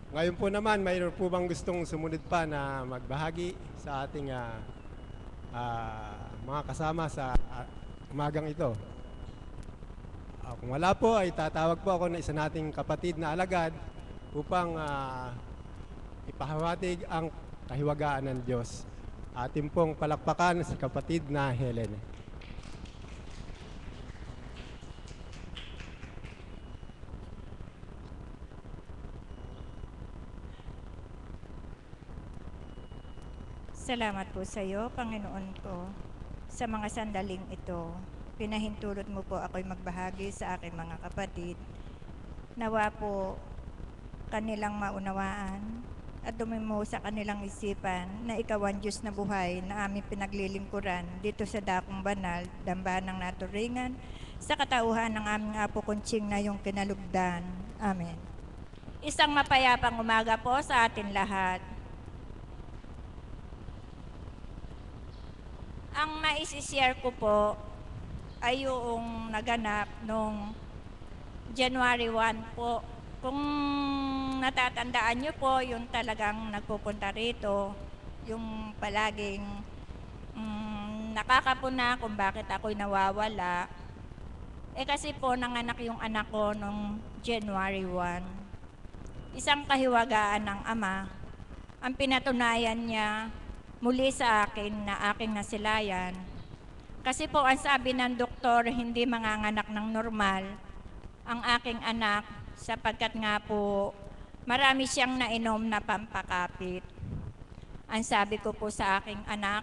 Ngayon po naman, mayroon po bang gustong sumunod pa na magbahagi sa ating mga kasama sa umagang ito? Kung wala po, ay tatawag po ako na isa nating kapatid na alagad upang ipahawatig ang kahiwagaan ng Diyos. Atin pong palakpakan si kapatid na Helen. Salamat po sa iyo, Panginoon ko, sa mga sandaling ito. Pinahintulot mo po ako'y magbahagi sa aking mga kapatid. Nawa po kanilang maunawaan at dumimo sa kanilang isipan na ikaw ang Diyos na buhay na aming pinaglilingkuran dito sa dakong banal, dambahan ng naturingan, sa katauhan ng aming Apo Kunching na yung kinalugdan. Amen. Isang mapayapang umaga po sa atin lahat. Ang maisishare ko po ay yung naganap noong January 1 po. Kung natatandaan nyo po, yung talagang nagpupunta rito, yung palaging nakakapuna kung bakit ako'y nawawala. Kasi po nanganak yung anak ko noong January 1. Isang kahiwagaan ng Ama, ang pinatunayan niya muli sa akin na aking nasilayan. Kasi po ang sabi ng doktor, hindi manganganak ng normal ang aking anak sapagkat nga po marami siyang nainom na pampakapit. Ang sabi ko po sa aking anak,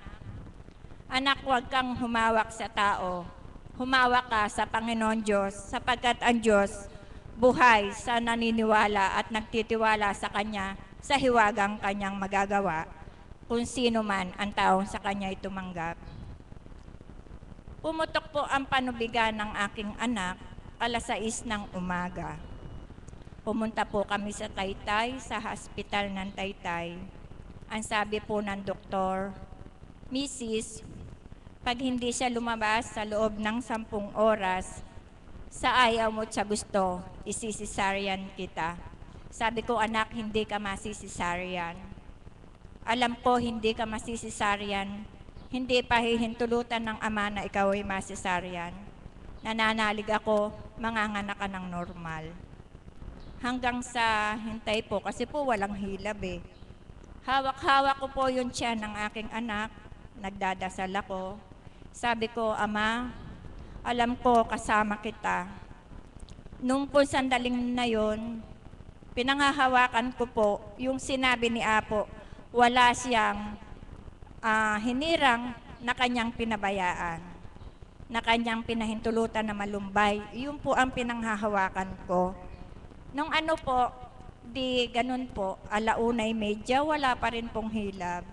anak, huwag kang humawak sa tao. Humawak ka sa Panginoon Diyos sapagkat ang Diyos buhay sa naniniwala at nagtitiwala sa Kanya sa hiwagang Kanyang magagawa kung sino man ang taong sa Kanya'y tumanggap. Pumutok po ang panubigan ng aking anak, 6:00 ng umaga. Pumunta po kami sa Taytay, sa hospital ng Taytay. Ang sabi po ng doktor, Mrs., pag hindi siya lumabas sa loob ng 10 oras, sa ayaw mo at sa gusto, isisisaryan kita. Sabi ko, anak, hindi ka masisisaryan. Alam ko, hindi ka masisisaryan. Hindi pa hihintulutan ng Ama na ikaw ay masisaryan. Nananalig ako, manganganak ka ng normal. Hanggang sa hintay po, kasi po walang hilab eh. Hawak-hawak ko po yung tiyan ng aking anak. Nagdadasal ako. Sabi ko, Ama, alam ko kasama kita. Nung po sandaling na yon, pinanghahawakan ko po yung sinabi ni Apo, wala siyang hinirang na kanyang pinabayaan, na kanyang pinahintulutan na malumbay. Yun po ang pinanghahawakan ko. Nung ano po, di ganun po, 1:30, wala pa rin pong hilab.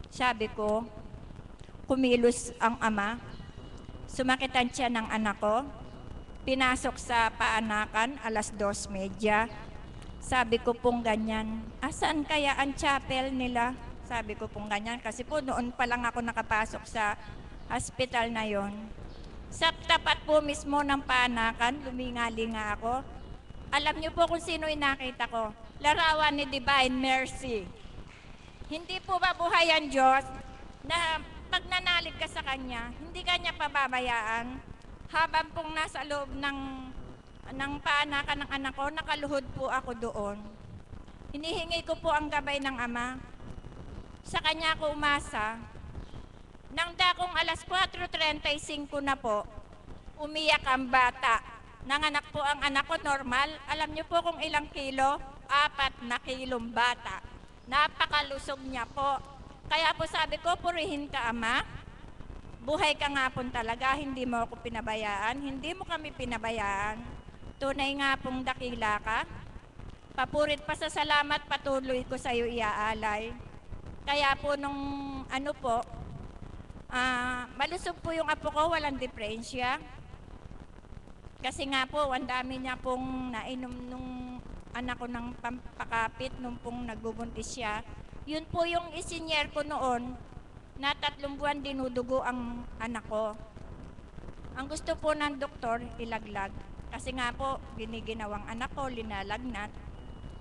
Sabi ko, kumilos ang Ama, sumakitan siya ng anak ko, pinasok sa paanakan, 2:30. Sabi ko pong ganyan, asaan kaya ang chapel nila? Sabi ko pong ganyan, kasi po noon pa lang ako nakapasok sa hospital na yon. Sa tapat po mismo ng paanakan, luminga-linga ako. Alam niyo po kung sino nakita ko? Larawan ni Divine Mercy. Hindi po ba buhay ang Diyos na pag nanalig ka sa Kanya, hindi Kanya pababayaan? Habang pong nasa loob ng paanakan ng anak ko, nakaluhod po ako doon. Hinihingi ko po ang gabay ng Ama. Sa Kanya ako umasa. Nang dakong 4:35 na po, umiyak ang bata. Nanganak po ang anak ko normal. Alam niyo po kung ilang kilo? 4 na kilong bata. Napakalusog niya po. Kaya po sabi ko, purihin ka Ama. Buhay ka nga po talaga, hindi mo ako pinabayaan, hindi mo kami pinabayaan. Tunay nga pong dakila ka. Papurit pa sa salamat, patuloy ko sa iyo iaalay. Kaya po nung ano po, malusog po yung apo ko, walang depresya. Kasi nga po, ang dami niya pong nainom nung anak ko ng pampakapit nung pong nagbubuntis siya. Yun po yung isinyer ko noon na 3 buwan dinudugo ang anak ko. Ang gusto po ng doktor, ilaglag. Kasi nga po, giniginawang anak ko, linalagnat.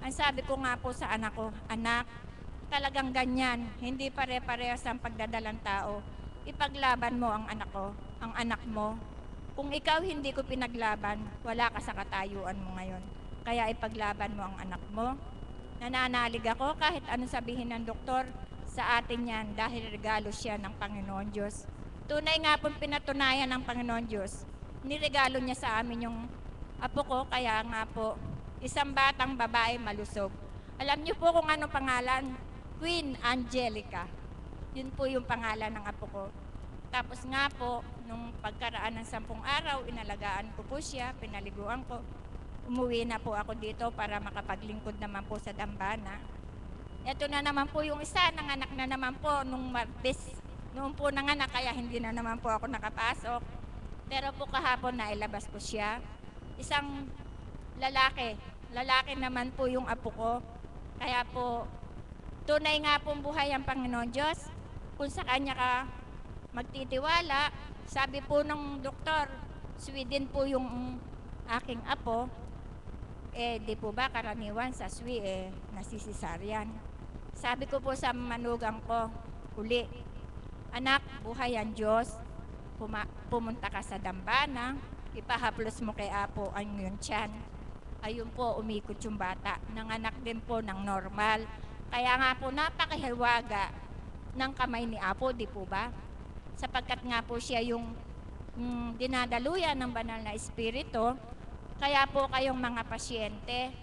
Ang sabi ko nga po sa anak ko, anak, talagang ganyan, hindi pare-parehas ang pagdadalang tao. Ipaglaban mo ang anak ko, ang anak mo. Kung ikaw hindi ko pinaglaban, wala ka sa katayuan mo ngayon. Kaya ipaglaban mo ang anak mo. Nananalig ako kahit anong sabihin ng doktor, sa atin yan dahil regalo siya ng Panginoon Diyos. Tunay nga pong pinatunayan ng Panginoon Diyos. Niregalo niya sa amin yung apo ko, kaya nga po, isang batang babae malusog. Alam niyo po kung ano pangalan? Queen Angelica. Yun po yung pangalan ng apo ko. Tapos nga po, nung pagkaraan ng 10 araw, inalagaan ko po siya, pinaliguan ko. Umuwi na po ako dito para makapaglingkod naman po sa dambana. Ito na naman po yung isa, nanganak na naman po nung Martes. Noon po nanganak, kaya hindi na naman po ako nakapasok. Pero po kahapon na ilabas ko siya. Isang lalaki. Lalaki naman po yung apo ko. Kaya po, tunay nga pong buhay ang Panginoon Diyos. Kung sa Kanya ka magtitiwala, sabi po ng doktor, Sweden po yung aking apo. Di po ba karaniwan sa Swi, nasisisaryan. Sabi ko po sa manugang ko, uli, anak, buhay ang Diyos, pumunta ka sa dambana, ipahaplos mo kay apo ang yun tiyan. Ayun po, umikot yung bata. Nanganak din po ng normal. Kaya nga po, napakahiwaga ng kamay ni apo, di po ba? Sapagkat nga po siya yung dinadaluyan ng banal na espiritu. Kaya po kayong mga pasyente,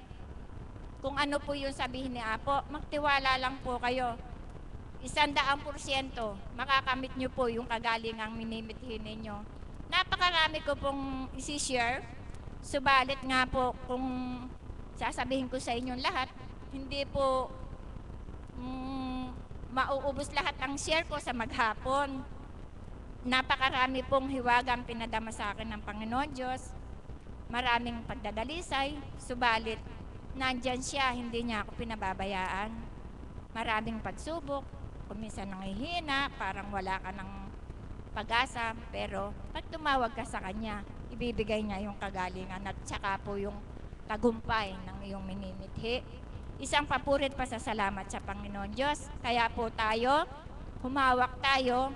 kung ano po yung sabihin ni apo, magtiwala lang po kayo. 100% makakamit nyo po yung kagalingang minimithin ninyo. Napakarami ko pong isi-share. Subalit nga po, kung sasabihin ko sa inyong lahat, hindi po mauubos lahat ang share ko sa maghapon. Napakarami pong hiwagang pinadama sa akin ng Panginoon Diyos. Maraming pagdadalisay, subalit nandyan siya, hindi niya ako pinababayaan. Maraming pagsubok, kuminsan nanghihina, parang wala ka ng pag-asa, pero pag tumawag ka sa Kanya, ibibigay niya yung kagalingan at saka po yung tagumpay ng iyong minimithi. Isang papurit pasasalamat sa Panginoon Diyos. Kaya po tayo, humawak tayo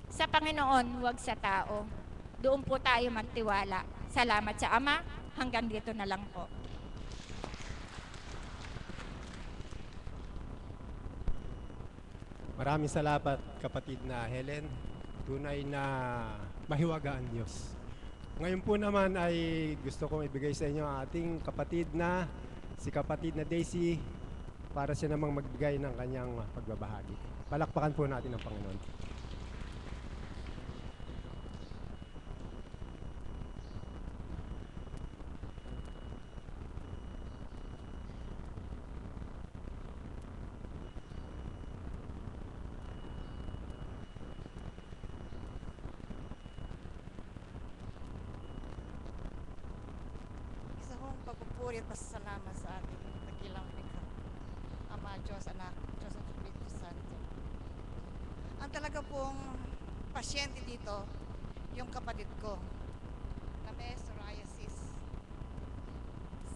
sa Panginoon, huwag sa tao. Doon po tayo magtiwala. Salamat sa Ama. Hanggang dito na lang po. Maraming salamat, kapatid na Helen. Tunay na mahiwaga ang Diyos. Ngayon po naman ay gusto kong ibigay sa inyo ang ating kapatid na si kapatid na Daisy para siya namang magbigay ng kanyang pagbabahagi. Palakpakan po natin ang Panginoon. Isa kong pagpupuri at pasasalamat sa ating dakilang likha. Ama, Diyos, Anak, Diyos at Espiritu Santo. Ang talaga pong pasyente dito, yung kapatid ko, na may psoriasis.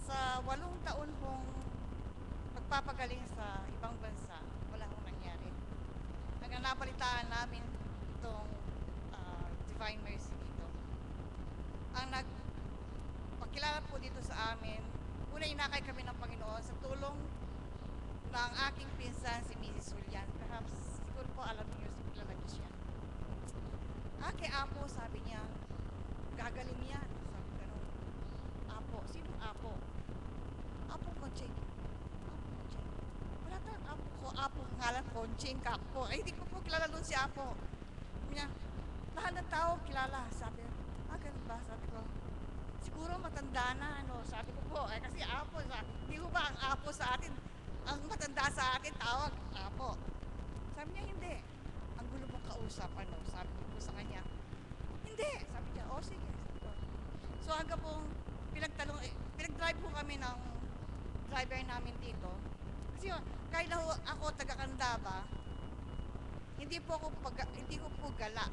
Sa 8 taon kong pagpapagaling sa ibang bansa, wala akong nangyari. Hanggang nabalitaan namin itong Divine Mercy dito. Ang pagkilala po dito sa amin, una inakay kami ng Panginoon sa tulong ng aking pinsan si Mrs. Julian. Perhaps, siguro po alam niyo, kilala niyo siya. Kay Apo, sabi niya, gagaling yan. Sabi ganun. Apo, sinong Apo? Apo Conching. Apo Conching. Wala tayong Apo ko. Apo, ngalan Conching, Kakpo. Ay, hindi ko po kilala doon si Apo. Sabi niya, lahat ng tao kilala. Sabi, ganun ba? Sabi ko, siguro matanda na, ano. Sabi ko po, kasi Apo, hindi ko ba ang Apo sa atin, ang matanda sa atin, tawag, Apo. Sabi niya, hindi. Ang gulo mong kausap, ano. Sabi ko po sa kanya, hindi. Sabi niya, sige. Sabi ko. So hanggang pong pinag-drive po kami ng driver namin dito. Kasi kahit na ako taga-Candaba, hindi ko po gala.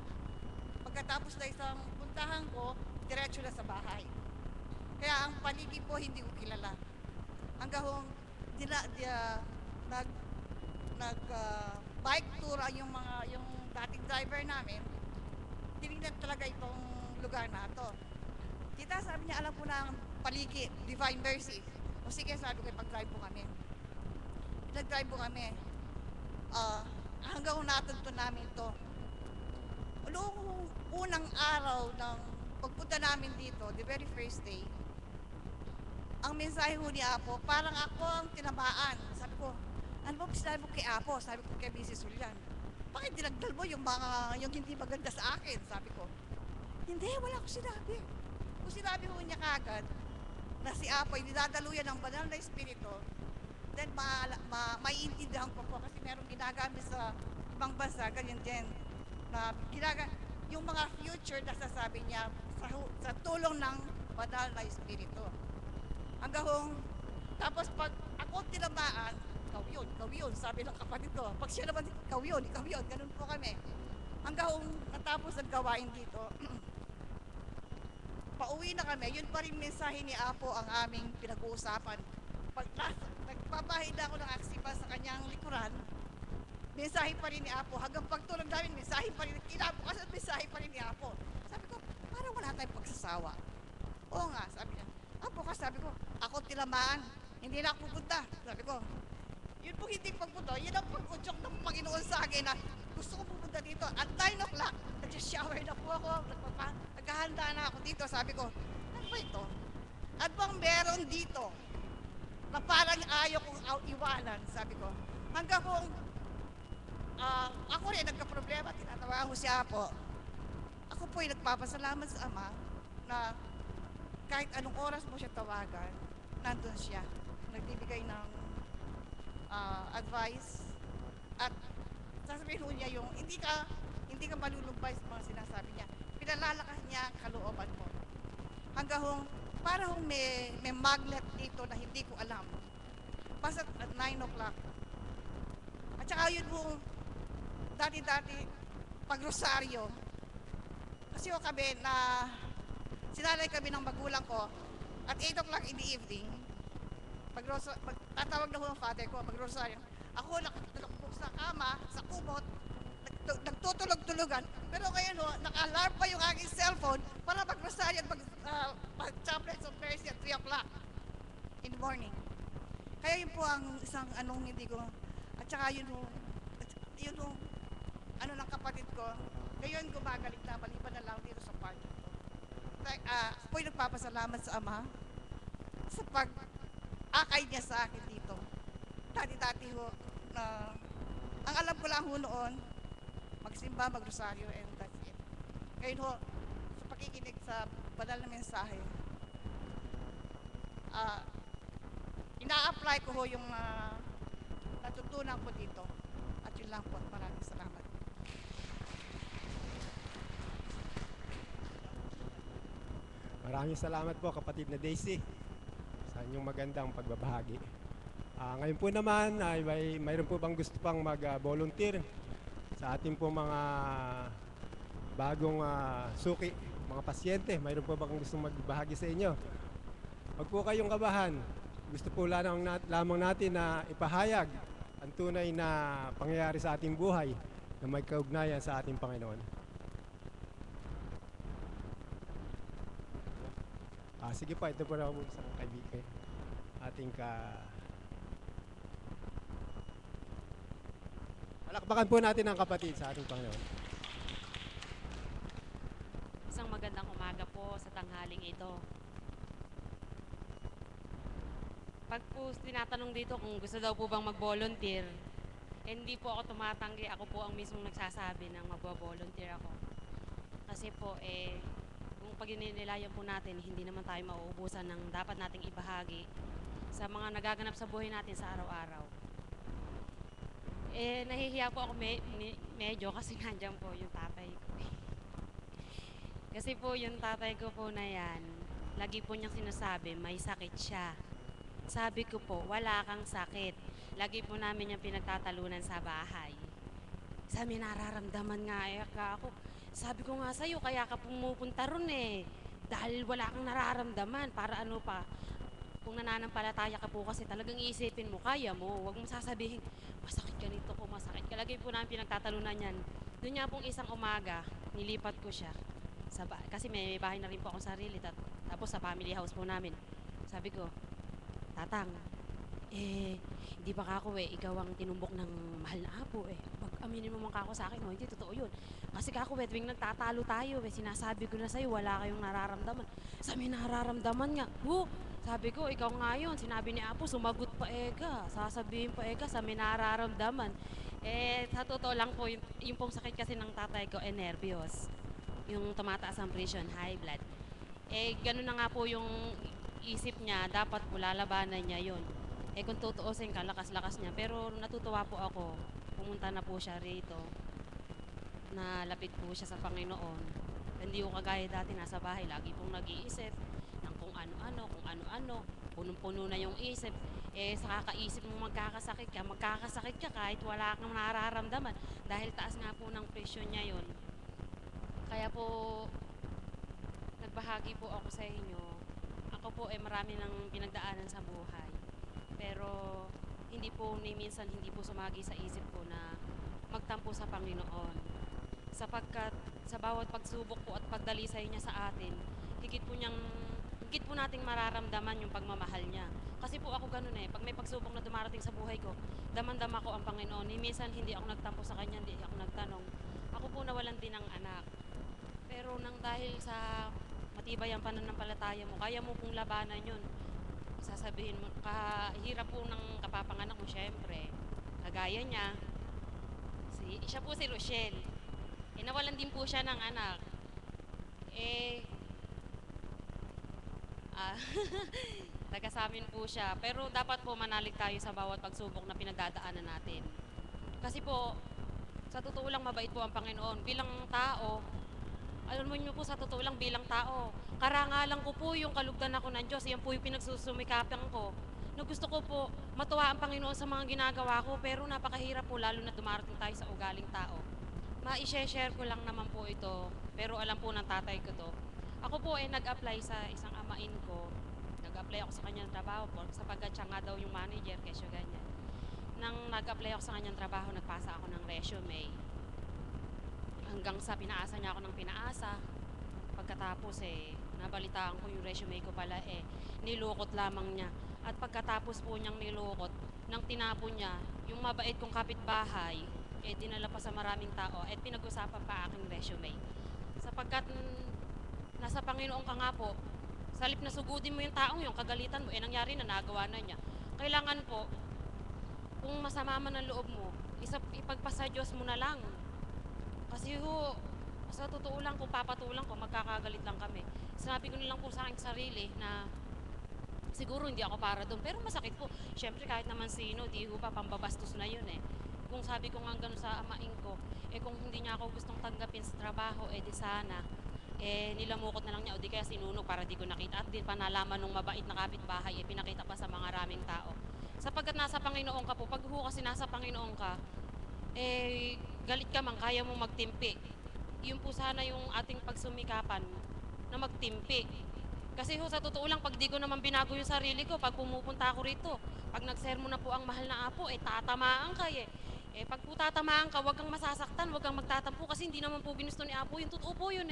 Pagkatapos na isang puntahan ko, diretso na sa bahay. Kaya ang paligid po hindi ko kilala. Hanggang nag bike tour ang yung dating driver namin. Tinignan talaga itong lugar na to. Kita, sabi niya, alam po na ang paligid, Divine Mercy. O sige, sabi ko, pag-drive po kami. Nag-drive po kami. Hanggang natunto namin to. Noong unang araw ng pagpunta namin dito, the very first day, ang mensahe ho ni Apo, parang ako ang tinamaan. Sabi ko, ano ba sinabi mo kay Apo? Sabi ko kay Mrs. Julian. Bakit dinagdal mo yung hindi maganda sa akin? Sabi ko, hindi, wala ko sinabi. Kung sinabi ho niya kagad na si Apo ay dinadaluyan ng banal na espiritu, then maiintindihan ko po kasi merong ginagamit sa ibang bansa, ganyan din. Na yung mga future na sasabi niya sa tulong ng banal na espiritu. Tapos pag ako tinamaan, ikaw yun, sabi ng kapatid ko. Pag siya naman, ikaw yun, ganun po kami. Hanggang natapos ang gawain dito, pauwi na kami, yun pa rin mensahe ni Apo ang aming pinag-uusapan. Pag nagpapahid ako ng aksipa sa kanyang likuran, mensahe pa rin ni Apo. Hanggang pagtulog namin, mensahe pa rin. Kinabukasan, mensahe pa rin ni Apo. Sabi ko, parang wala tayong pagsasawa. Oo nga, sabi niya. Apo ka, sabi ko, ako tilamaan, hindi na ako pupunta. Sabi ko, yun po hindi pagpunta, yun ang pag-udyok ng Panginoon sa akin na gusto ko pupunta dito. At 9 o'clock, nag-shower na po ako, naghahanda na ako dito. Sabi ko, ano ba ito? At bang meron dito na parang ayaw kong iwanan, sabi ko. Hanggang kung ako rin nagka-problema, tinatawagan ko si Apo. Ako po ay nagpapasalamat sa Ama na kahit anong oras mo siya tawagan, nandun siya. Nagbibigay ng advice at sasabihin ho niya yung hindi ka malulumbay sa mga sinasabi niya. Pinalalakas niya ang kalooban mo. Hanggang para may magnet dito na hindi ko alam. Basta at 9 o'clock. At saka yun po, dati-dati, pag-rosaryo. Kasi kami na sinalay kami ng magulang ko at 8 o'clock in the evening, tatawag na ho ang father ko, mag-rosaryo. Ako nakatulog sa kama, sa kumot, nagtutulog-tulugan. Pero ngayon ho, naka-alarm pa yung aking cellphone para mag-rosaryo at mag-chaplets of mercy at 3 o'clock in the morning. Kaya yun po ang isang hindi ko, at saka yun ho, ng kapatid ko, ngayon gumagaling na, maliban na lang dito sa party ko. Ako po'y nagpapasalamat sa Ama sa pag-akay niya sa akin dito. Dati-dati ho, ang alam ko lang ho noon, magsimba, magrosaryo, and that's it. Ngayon ho, sa pakikinig sa banal na mensahe, ina-apply ko ho yung natutunan ko dito. At yun lang po, maraming salamat. Maraming salamat po kapatid na Daisy sa inyong magandang pagbabahagi. Ngayon po naman ay mayroon po bang gusto pang mag-volunteer sa ating po mga bagong suki, mga pasyente? Mayroon po bang gustong magbahagi sa inyo? Huwag po kayong kabahan. Gusto po lamang natin na ipahayag ang tunay na pangyayari sa ating buhay na may kaugnayan sa ating Panginoon. Sige po, ito po na isang kaibigan. Palakpakan po natin ang kapatid sa ating Panginoon. Isang magandang umaga po sa tanghaling ito. Pag po tinatanong dito kung gusto daw po bang mag-volunteer, hindi po ako tumatanggi. Ako po ang mismong nagsasabi ng mag-volunteer ako. Kasi po, kung pag ininilayan po natin, hindi naman tayo mauubusan ng dapat nating ibahagi sa mga nagaganap sa buhay natin sa araw-araw. Nahihiya po ako medyo kasi nandiyan po yung tatay ko. Kasi po yung tatay ko po na yan, lagi po niyang sinasabi, may sakit siya. Sabi ko po, wala kang sakit. Lagi po namin yung pinagtatalunan sa bahay. Sabi, nararamdaman nga ako. Sabi ko nga sa'yo, kaya ka pumupunta ron eh. Dahil wala kang nararamdaman, para ano pa. kung nananampalataya ka po kasi talagang iisipin mo, kaya mo. Huwag mong sasabihin, masakit ganito ko, masakit ka. Lagi po namin pinagtatalunan yan. Doon nga pong isang umaga, nilipat ko siya. Kasi may bahay na rin po akong sarili. Tapos sa family house po namin. Sabi ko, Tatang, hindi ba kako ikaw ang tinumbok ng mahal na apo Pag aminin mo man kako sa akin, hindi totoo yun. Kasi kako tuwing nagtatalo tayo sinasabi ko na sa'yo, wala kayong nararamdaman. Sabi nararamdaman nga. Sabi ko, ikaw nga yun. Sinabi ni apo, sumagot pa sasabihin pa sa may nararamdaman. Sa totoo lang po, yung pong sakit kasi ng tatay ko, nervyos. Yung tumataas ang presyon, high blood. Ganun na nga po yung isip niya, dapat po lalabanan niya yun. Kung tutuusin ka, lakas-lakas niya. Pero natutuwa po ako, pumunta na po siya rito. Nalapit po siya sa Panginoon. Hindi ko kagaya dati nasa bahay, lagi pong nag-iisip ng kung ano-ano. Punong-puno na yung isip. Sa kakaisip mo magkakasakit ka kahit wala kang nararamdaman. Dahil taas nga po ng presyon niya yun. Kaya po, nagbahagi po ako sa inyo. Ako po marami ng pinagdaanan sa buhay. Pero minsan hindi po sumagi sa isip ko na magtampo sa Panginoon. Sapagkat sa bawat pagsubok po at pagdalisay niya sa atin, higit po nating mararamdaman yung pagmamahal niya. Kasi po ako ganun pag may pagsubok na dumarating sa buhay ko, damang-dama ko ang Panginoon. Minsan hindi ako nagtampo sa kanya, hindi ako nagtanong. Ako po nawalan din ng anak. Pero dahil sa matibay ang pananampalataya mo, kaya mo pong labanan yun. Sasabihin mo, kahirap po ng kapapanganak mo, syempre. Kagaya niya, siya po si Rochelle. Nawalan din po siya ng anak. Taga sa amin po siya. Pero dapat po manalig tayo sa bawat pagsubok na pinagdadaanan natin. Kasi po, sa totoo lang mabait po ang Panginoon. Bilang tao, alam mo po sa totoo lang bilang tao, karangalan ko po yung kalugdan ako ng Diyos. Yan po yung pinagsusumikapan ko. Na gusto ko po matuwa ang Panginoon sa mga ginagawa ko, pero napakahirap po lalo na dumarating tayo sa ugaling tao. Ma-share ko lang naman po ito, pero alam po ng tatay ko to. Ako po nag-apply sa isang amain ko. Nag-apply ako sa kanyang trabaho po, sapagkat siya nga daw yung manager, kesyo ganyan. Nang nag-apply ako sa kanyang trabaho, nagpasa ako ng resume. Hanggang sa pinaasa niya ako ng pinaasa. Pagkatapos nabalitaan ko yung resume ko pala nilukot lamang niya. At pagkatapos po niyang nilukot, nang tinapon niya, yung mabait kong kapitbahay, dinala pa sa maraming tao at pinag-usapan pa aking resume. Sapagkat nasa Panginoon ka nga po, salip na sugudin mo yung taong yung kagalitan mo, nangyari na, nagawa na niya. Kailangan po, kung masama man ang loob mo, ipagpasa Diyos mo na lang. Kasi sa totoo lang, kung papatulang ko, magkakagalit lang kami. Sinabi ko nilang po sa aking sarili na siguro hindi ako para doon. Pero masakit po. Siyempre kahit naman sino, di ho ba, pambabastos na yun Kung sabi ko nga gano'n sa amain ko, kung hindi niya ako gustong tanggapin sa trabaho, di sana, nilamukot na lang niya o di kaya sinunog para di ko nakita. At di pa nalaman ng mabait na kapitbahay, pinakita pa sa mga raming tao. Sapagkat nasa Panginoon ka po, pag kasi nasa Panginoon ka, galit ka man, kaya mo magtimpi. Yun po sana yung ating pagsumikapan na magtimpi. Kasi sa totoo lang, pag di ko naman binago yung sarili ko, pag pumupunta ako rito, pag nagsermo na po ang mahal na apo, tatamaan ka pag po tatamaan ka, huwag kang masasaktan, huwag kang magtatampo kasi hindi naman po ginusto ni apo. Yung totoo po yun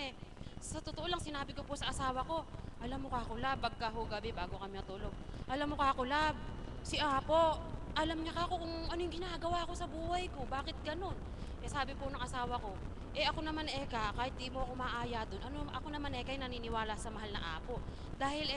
Sa totoo lang, sinabi ko po sa asawa ko, alam mo kakulab, gabi bago kami matulog. Alam mo kakulab, si apo, alam niya kako kung ano yung ginagawa ko sa buhay ko, bakit ganun? Sabi po ng asawa ko, ako naman kahit di mo ako maaya dun, ako naman kay naniniwala sa mahal na apo. Dahil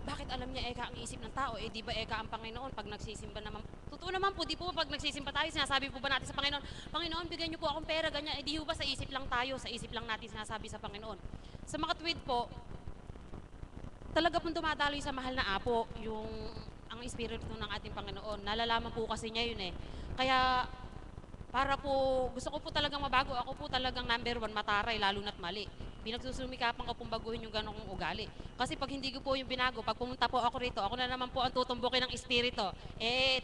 bakit alam niya ang isip ng tao? Di ba ang Panginoon pag nagsisimba naman? Totoo naman po, di po pag nagsisimba tayo, sinasabi po ba natin sa Panginoon, Panginoon, bigyan niyo po akong pera, ganyan. Di ba sa isip lang tayo, sa isip lang natin sinasabi sa Panginoon. Sa mga tweet po, talaga pong dumadaloy sa mahal na apo, ang espiritu ng ating Panginoon. Nalalaman po kasi niya yun Kaya, para po, gusto ko po talagang mabago. Ako po talagang number 1, mataray, lalo na't mali. Pinagsusumikapan ko pong baguhin yung ganong ugali. Kasi pag hindi ko po yung binago, pag pumunta po ako rito, ako na naman po ang tutumbukin ng espiritu.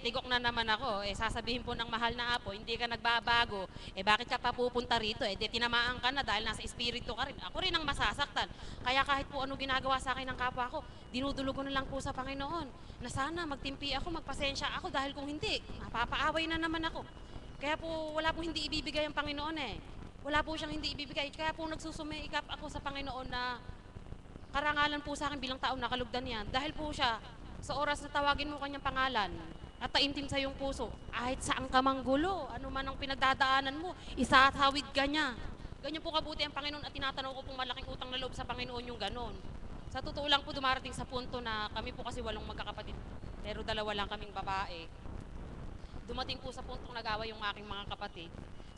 Tigok na naman ako. Sasabihin po ng mahal na apo, hindi ka nagbabago. Bakit ka pa pupunta rito? Di tinamaan ka na dahil nasa espiritu ka rin. Ako rin ang masasaktan. Kaya kahit po ano ginagawa sa akin ng kapwa ko, dinudulog ko na lang po sa Panginoon. Na sana magtimpi ako, magpasensya ako dahil kung hindi, mapapaaway na naman ako. Kaya po wala po hindi ibibigay ang Panginoon Wala po siyang hindi ibibigay. Kaya po nagsusumikap ako sa Panginoon na karangalan po sa akin bilang taong nakalugdan yan. Dahil po siya, sa oras na tawagin mo kanyang pangalan, at taimtim sa iyong puso, kahit saan ka manggulo, ano man ang pinagdadaanan mo, isatawid ka niya. Ganyan po kabuti ang Panginoon at tinatanaw ko pong malaking utang na loob sa Panginoon yung ganon. Sa totoo lang po dumarating sa punto na kami po kasi 8 magkakapatid, pero 2 lang kaming babae. Dumating po sa puntong nag-away yung aking mga kapatid.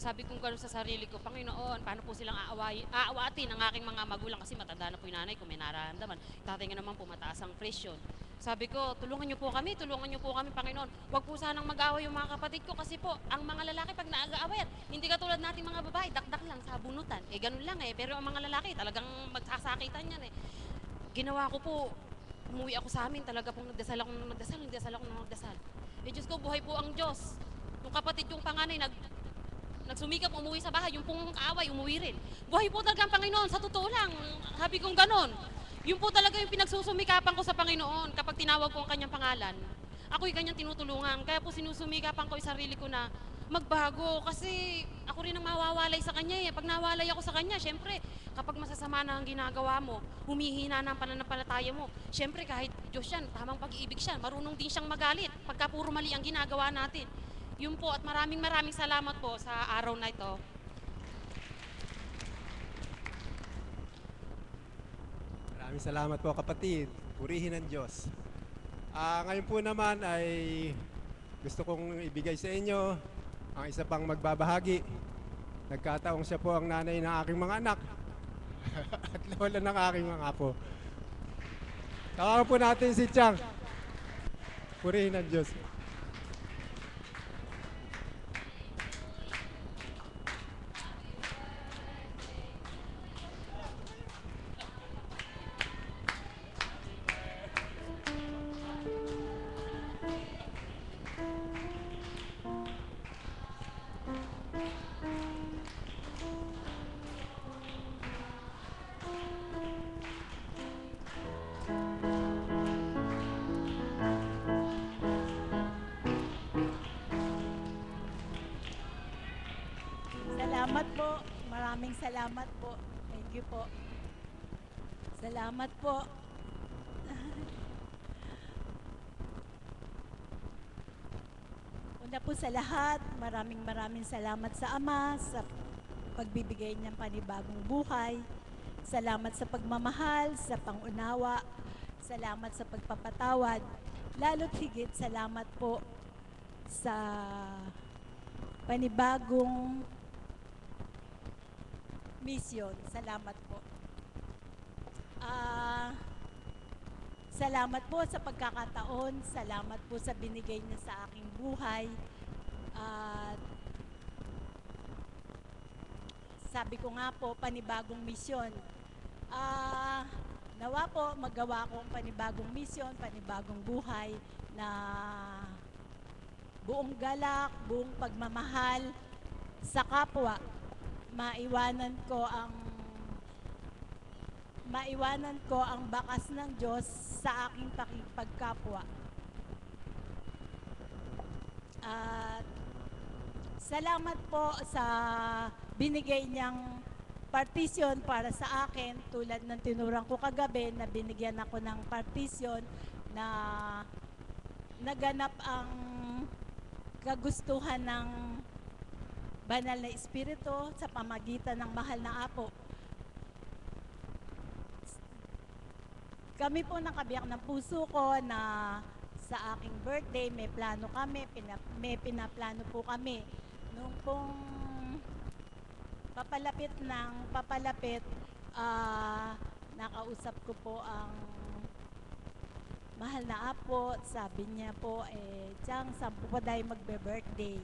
Sabi kong gano'n sa sarili ko, Panginoon, paano po silang aawatin ng aking mga magulang kasi matanda na po yung nanay ko, may nararamdaman. Tatay nga naman po, mataas ang presyon. Sabi ko, tulungan niyo po kami, Panginoon. Huwag po sanang mag-away yung mga kapatid ko kasi po, ang mga lalaki pag nag-aaway, hindi katulad nating mga babae, dakdak lang sa bunutan. Ganun lang Pero ang mga lalaki, talagang magsasakitan yan Ginawa ko po, umuwi ako sa amin, talaga pong nagdasal ako. Diyos ko, buhay po ang Diyos. Yung kapatid yung panganay, nagsumikap umuwi sa bahay, yung pong kaaway umuwi rin. Buhay po talaga ang Panginoon, sa totoo lang. Sabi kong ganon. Yun po talaga yung pinagsusumikapan ko sa Panginoon kapag tinawag ko ang kanyang pangalan. Ako'y kanyang tinutulungan. Kaya po sinusumikapan ko yung sarili ko na magbago kasi ako rin ang mawawalay sa kanya Pag nawalay ako sa kanya, syempre, kapag masasama na ang ginagawa mo, humihina na ang pananampalataya mo. Syempre, kahit Diyos yan, tamang pag-iibig siya, marunong din siyang magalit pagka puro mali ang ginagawa natin. Yun po, at maraming salamat po sa araw na ito. Maraming salamat po kapatid. Purihin ang Diyos. Ngayon po naman ay gusto kong ibigay sa inyo ang isa pang magbabahagi. Nagkataong siya po ang nanay ng aking mga anak at lola ng aking mga apo. Tawagan po natin si Chang. Purihin ang Diyos. Salamat po. Maraming salamat po. Thank you po. Salamat po. Una po sa lahat, maraming salamat sa Ama sa pagbibigay niyang panibagong buhay. Salamat sa pagmamahal, sa pangunawa. Salamat sa pagpapatawad. Lalo't higit, salamat po sa panibagong mission. Salamat po. Salamat po sa pagkakataon. Salamat po sa binigay niya sa aking buhay. At sabi ko nga po, panibagong mission. Nawa po, magawa ko ang panibagong mission, panibagong buhay na buong galak, buong pagmamahal sa kapwa. Maiwanan ko ang bakas ng Diyos sa aking pakikipagkapwa. At salamat po sa binigay niyang partition para sa akin, tulad ng tinurang ko kagabi na binigyan ako ng partition na naganap ang kagustuhan ng banal na espiritu sa pamagitan ng mahal na apo. Kami po nakabiyak ng puso ko na sa aking birthday may plano kami, may pinaplano po kami. Nung pong papalapit, nakausap ko po ang mahal na apo. Sabi niya po, Chang, saan po pa tayo magbe-birthday?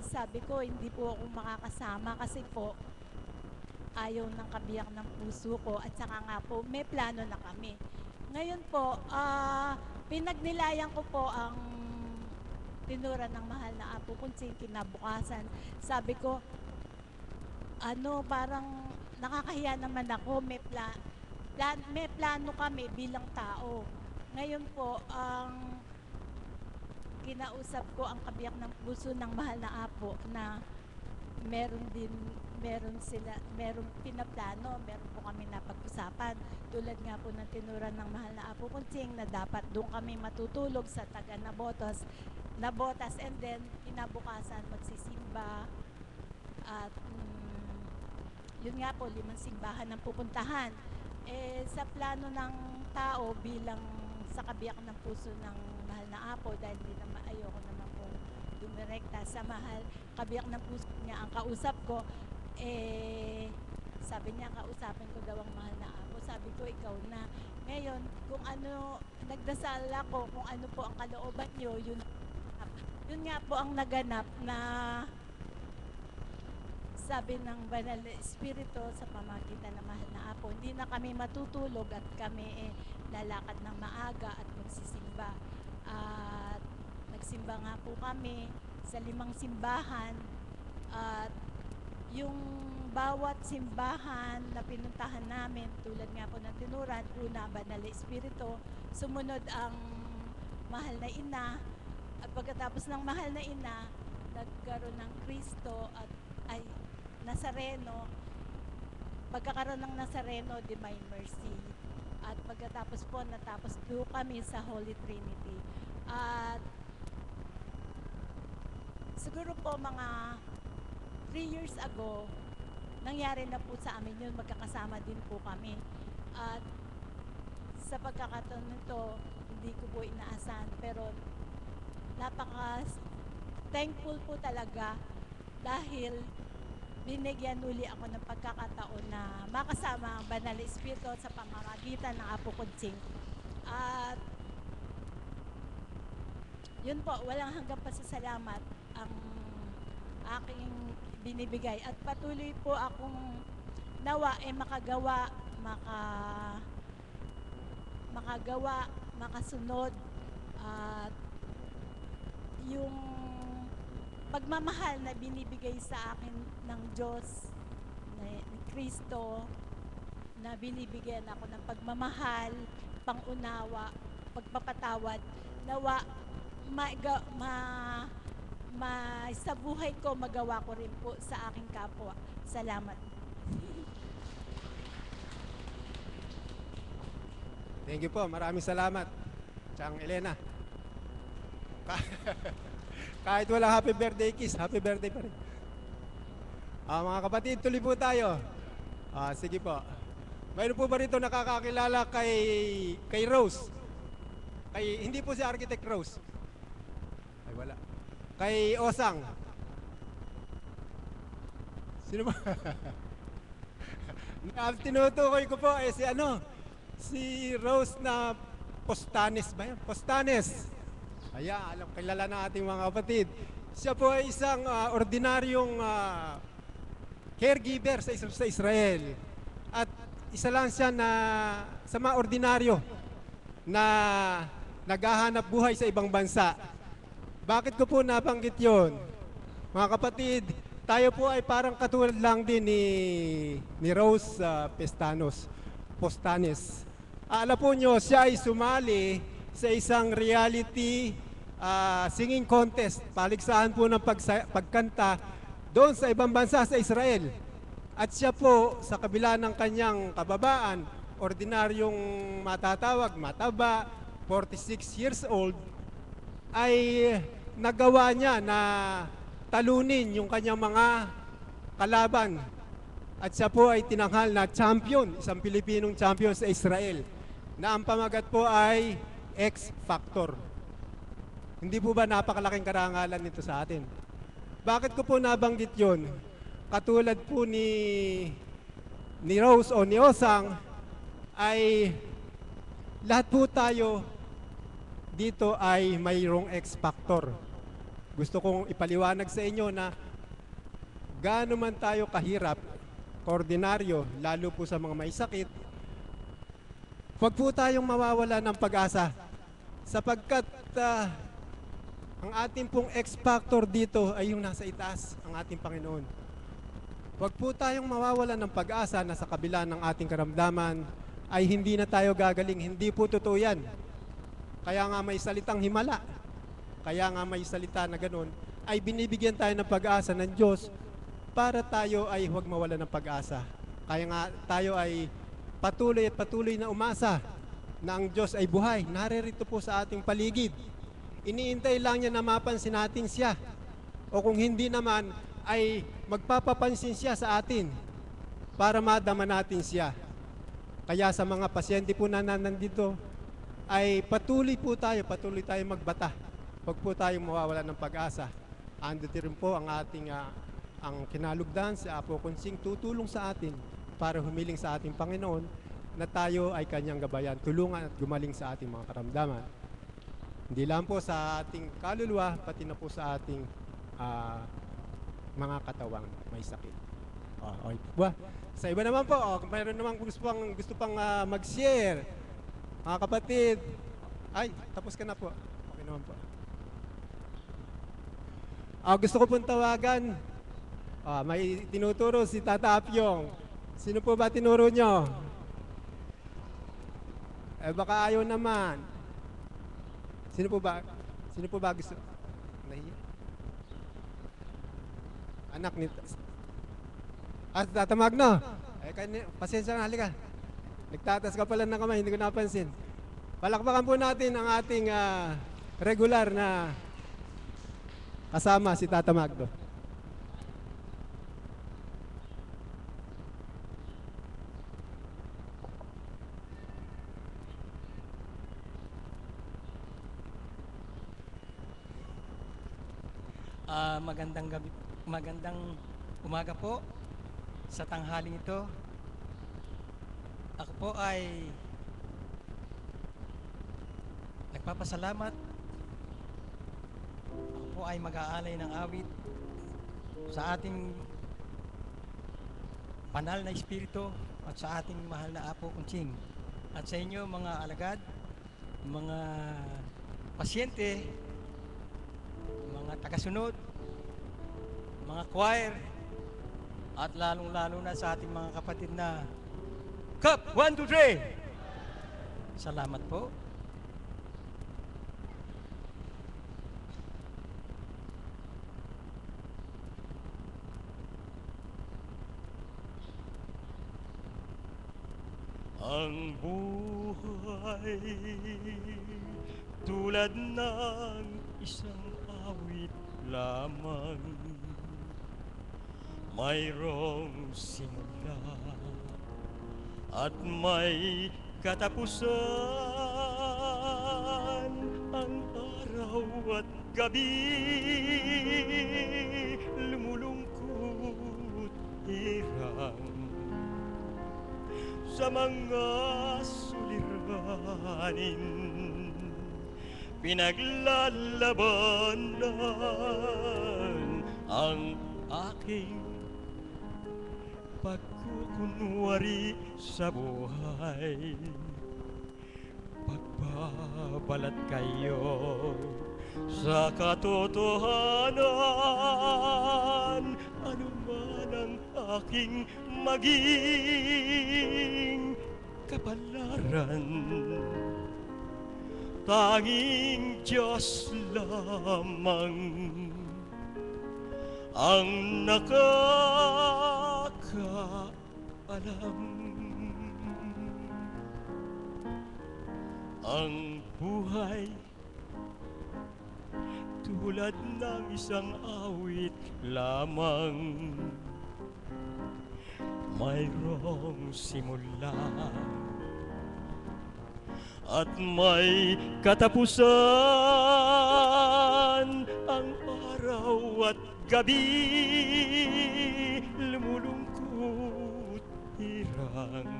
Sabi ko, hindi po ako makakasama kasi po ayaw ng kabiyak ng puso ko at saka nga po may plano na kami. Ngayon po, pinagnilayan ko po ang tinura ng mahal na Apo Kunsing kinabukasan. Sabi ko, parang nakakahiya naman ako, may plano kami bilang tao. Ngayon po, ang kinausap ko ang kabiyak ng puso ng mahal na Apo na meron pinaplano, meron po kami napag-usapan. Tulad nga po ng tinura ng mahal na Apo Kunsing na dapat doon kami matutulog sa taga Nabotas, and then kinabukasan magsisimba at yun nga po, 5 simbahan ang pupuntahan. Sa plano ng tao bilang sa kabiyak ng puso ng mahal na Apo, dahil hindi naman ayoko naman pong dumirekta sa mahal, kabiyak ng puso niya ang kausap ko, sabi niya kausapin ko daw ang mahal na Apo. Sabi ko, ikaw na. Ngayon, kung ano, nagdasal ako kung ano po ang kalooban niyo, yun nga po ang naganap na sabi ng Banal na Espiritu sa pamagitan ng mahal na Apo, hindi na kami matutulog at kami lalakad ng maaga at magsisimba. At nagsimba nga po kami sa 5 simbahan at yung bawat simbahan na pinuntahan namin, tulad nga po ng tinuran, una, Banal na Espiritu, sumunod ang Mahal na Ina, at pagkatapos ng Mahal na Ina, nagkaroon ng Kristo at Nazareno. Pagkakaroon ng Nazareno, Divine Mercy. At pagkatapos po, natapos po kami sa Holy Trinity. At siguro po mga 3 years ago, nangyari na po sa amin yun, magkakasama din po kami. At sa pagkakataon nito, hindi ko po inaasahan, pero napaka-thankful po talaga dahil binigyan uli ako ng pagkakataon na makasama ang Banal na Espiritu sa pamamagitan ng Apo Kunsing. At yun po, walang hanggang pasasalamat ang aking binibigay. At patuloy po akong nawa makagawa, makasunod, at yung pagmamahal na binibigay sa akin ng Diyos, ni Kristo, na binibigyan ako ng pagmamahal, pangunawa, pagpapatawad, nawa sa buhay ko magawa ko rin po sa aking kapwa. Salamat. Thank you po. Maraming salamat. Chang Elena. Kahit wala happy birthday kiss, happy birthday pa rin. Mga kapatid, tuloy po tayo. Sige po. Mayroon po ba rito nakakakilala kay Rose? Hindi po si Architect Rose. Ay, wala. Kay Osang. Sino ba? Tinutukoy ko po si Rose na Postanes ba yan? Postanes. Ayan, kilala na ating mga kapatid. Siya po ay isang ordinaryong caregiver sa Israel. At isa lang siya sa mga ordinaryo na naghahanap buhay sa ibang bansa. Bakit ko po nabanggit yun? Mga kapatid, tayo po ay parang katulad lang din ni Rose Postanes. Alam po nyo, siya ay sumali sa isang reality singing contest, paligsahan po ng pagkanta doon sa ibang bansa sa Israel. At siya po, sa kabila ng kanyang kababaan, ordinaryong mataba, 46 years old, ay nagawa niya na talunin yung kanyang mga kalaban. At siya po ay tinanghal na champion, isang Pilipinong champion sa Israel, na ang pamagat po ay X Factor. Hindi po ba napakalaking karangalan nito sa atin? Bakit ko po nabanggit yun? Katulad po ni Rose o ni Osang, ay lahat po tayo dito ay mayroong X Factor. Gusto kong ipaliwanag sa inyo na gaano man tayo kahirap, koordinaryo, lalo po sa mga may sakit, huwag po tayong mawawala ng pag-asa sapagkat ang ating pong X-factor dito ay yung nasa itaas, ang ating Panginoon. Huwag po tayong mawawala ng pag-asa na sa kabila ng ating karamdaman ay hindi na tayo gagaling. Hindi po totoo yan. Kaya nga may salitang himala. Kaya nga may salita na ganun, ay binibigyan tayo ng pag-asa ng Diyos para tayo ay huwag mawala ng pag-asa. Kaya nga tayo ay patuloy at patuloy na umasa na ang Diyos ay buhay. Naririto po sa ating paligid. Iniintay lang niya na mapansin natin siya. O kung hindi naman, ay magpapapansin siya sa atin para madama natin siya. Kaya sa mga pasyente po na nandito, ay patuloy tayo magbata. Huwag po tayong mawawala ng pag-asa. Andito rin po ang ating ang kinalugdan si Apo Konsing tutulong sa atin para humiling sa ating Panginoon na tayo ay kanyang gabayan, tulungan at gumaling sa ating mga karamdaman. Hindi lang po sa ating kaluluwa, pati na po sa ating mga katawang may sakit. Okay. Sa iba naman po, mayroon naman gusto pang mag-share. Mga kapatid, ay, tapos ka na po. Okay naman po. Gusto ko pong tawagan. May tinuturo si Tata Apyong. Sino po ba tinuro nyo? Baka ayaw naman. Sino po ba gusto? Nahiya? Anak ni Tata Magno. Pasensya na, halika. Nagtatas ka pala ng kamay, hindi ko napansin. Palakpakan po natin ang ating regular na kasama, si Tata Magno. Magandang umaga po sa tanghaling ito. Ako po ay nagpapasalamat. Ako po ay mag-aalay ng awit sa ating banal na espiritu at sa ating mahal na Apo Konsing. At sa inyo mga alagad, mga pasyente, mga tagasunod, mga choir, at lalong-lalo na sa ating mga kapatid na Cup 1, 2, 3! Salamat po. Ang buhay tulad ng isang awit lamang, mayroong simula at may katapusan. Ang araw at gabi lumulungkot hirang sa mga suliranin, pinaglalabanan ang aking pagkukunwari sa buhay. Pagbabalat kayo sa katotohanan, anuman ang aking maging kapalaran, tanging Diyos lamang ang nakakaalam. Ang buhay tulad ng isang awit lamang, mayroong simula at may katapusan. Ang araw at gabi lumulungkot hirang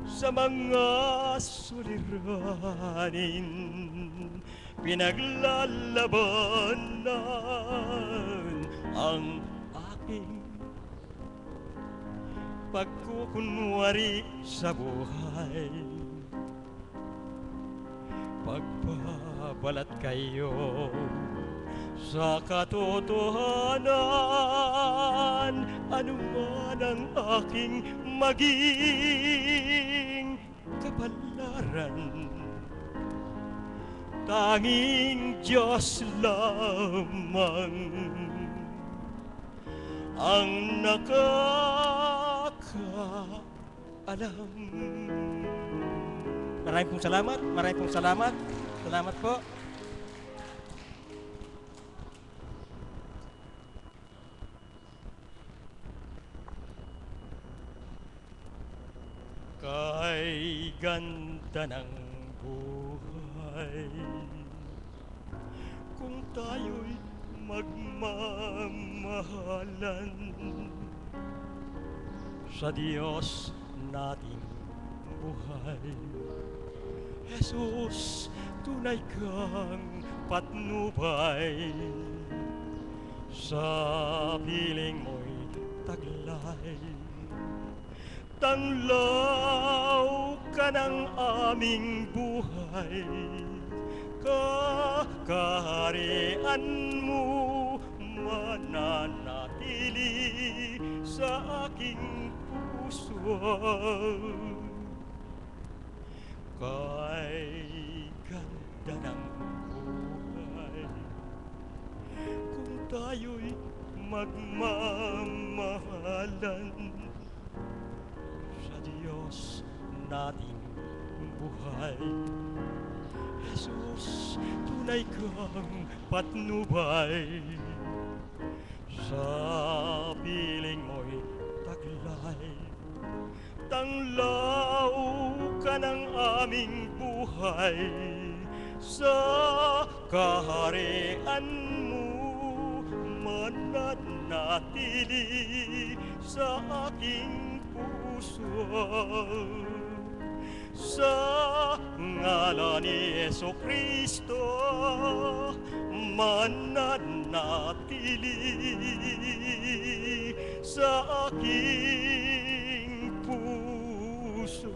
sa mga suliranin, pinaglalabanan ang aking pagkukunwari sa buhay. Pagbabalat kayo sa katotohanan, anuman ang aking maging kapalaran. Tanging Diyos lamang ang nakakaalam. Maraming pong salamat. Maraming pong salamat. Salamat po. Kay ganda ng buhay, kung tayo'y magmamahalan sa Diyos nating buhay. Jesus, tunay kang patnubay, sa piling mo'y taglay. Tanglaw ka ng aming buhay, kakaharian mo mananatili sa aking puso. Kay ganda ng buhay, kung tayo'y magmamahalan sa Diyos nating buhay. Jesus, tunay kang patnubay, sa piling mo'y taglay. Tanglaw ka ng aming buhay, sa kaharian mo mananatili sa aking puso. Sa ngalan ni Jesucristo mananatili sa aking puso.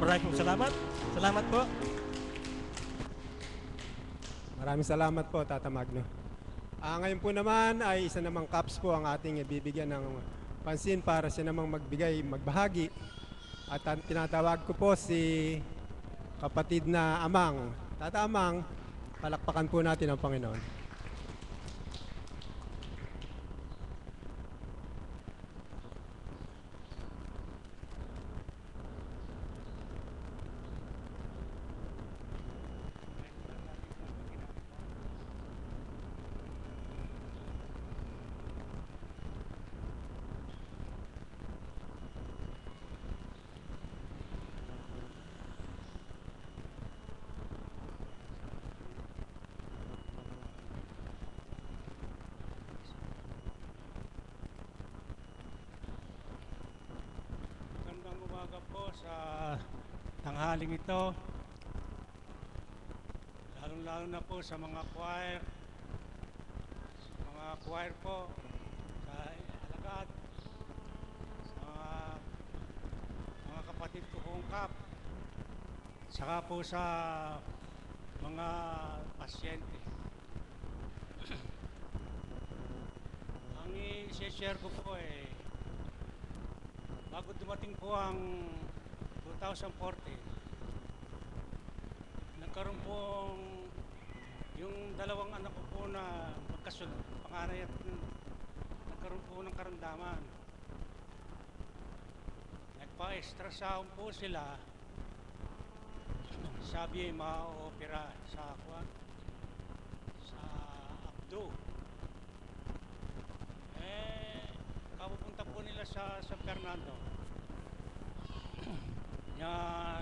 Maraming pong salamat. Salamat po. Maraming salamat po, Tata Magno. Ngayon po naman ay isa namang caps po ang ating ibibigyan ng pansin para siya namang magbahagi. At tinatawag ko po si kapatid na Amang. Tata Amang, palakpakan po natin ang Panginoon. Sa tanghaling ito, lalong-lalo na po sa mga choir po, sa alagad, sa mga kapatid ko pong kap, saka po sa mga pasyente. Ang i-share ko po bago dumating po ang 2014, nagkaroon pong yung dalawang anak ko po na magkasunod, panganay at nagkaroon po ng karamdaman. Nagpa-extra sound po sila, sabi ay ma-opera sa abdo. Kapupunta po nila sa San Fernando.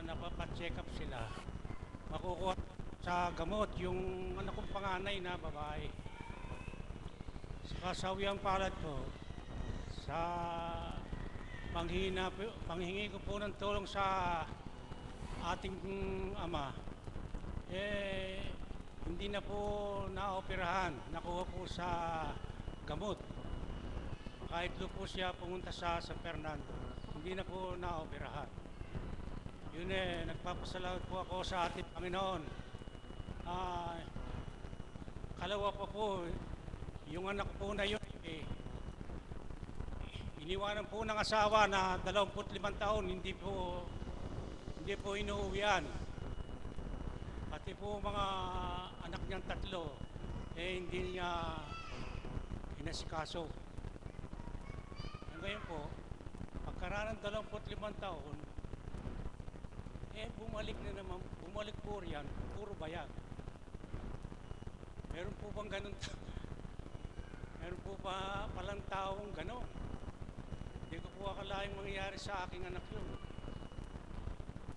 Napapacheck up sila. Makukuha sa gamot yung anak kong panganay na babae. Sa kasawiang palad ko, sa panghingi ko po ng tulong sa ating ama, hindi na po naoperahan. Nakuha po sa gamot. kahit doon po siya pumunta sa San Fernando, hindi na po naoperahan. Yun nagpapasalamat po ako sa ating Panginoon. Kalawa pa po, yung anak po na yun, iniwanan po ng asawa na 25 taon, hindi po inuuwian. Pati po mga anak niyang 3, hindi niya inasikaso. Ngayon po, pagkaraan ng 25 taon, bumalik po riyan, puro bayag. Meron po bang ganun? Meron po pa palang taong gano'n? Hindi ko po akalaing mangyayari sa aking anak yun.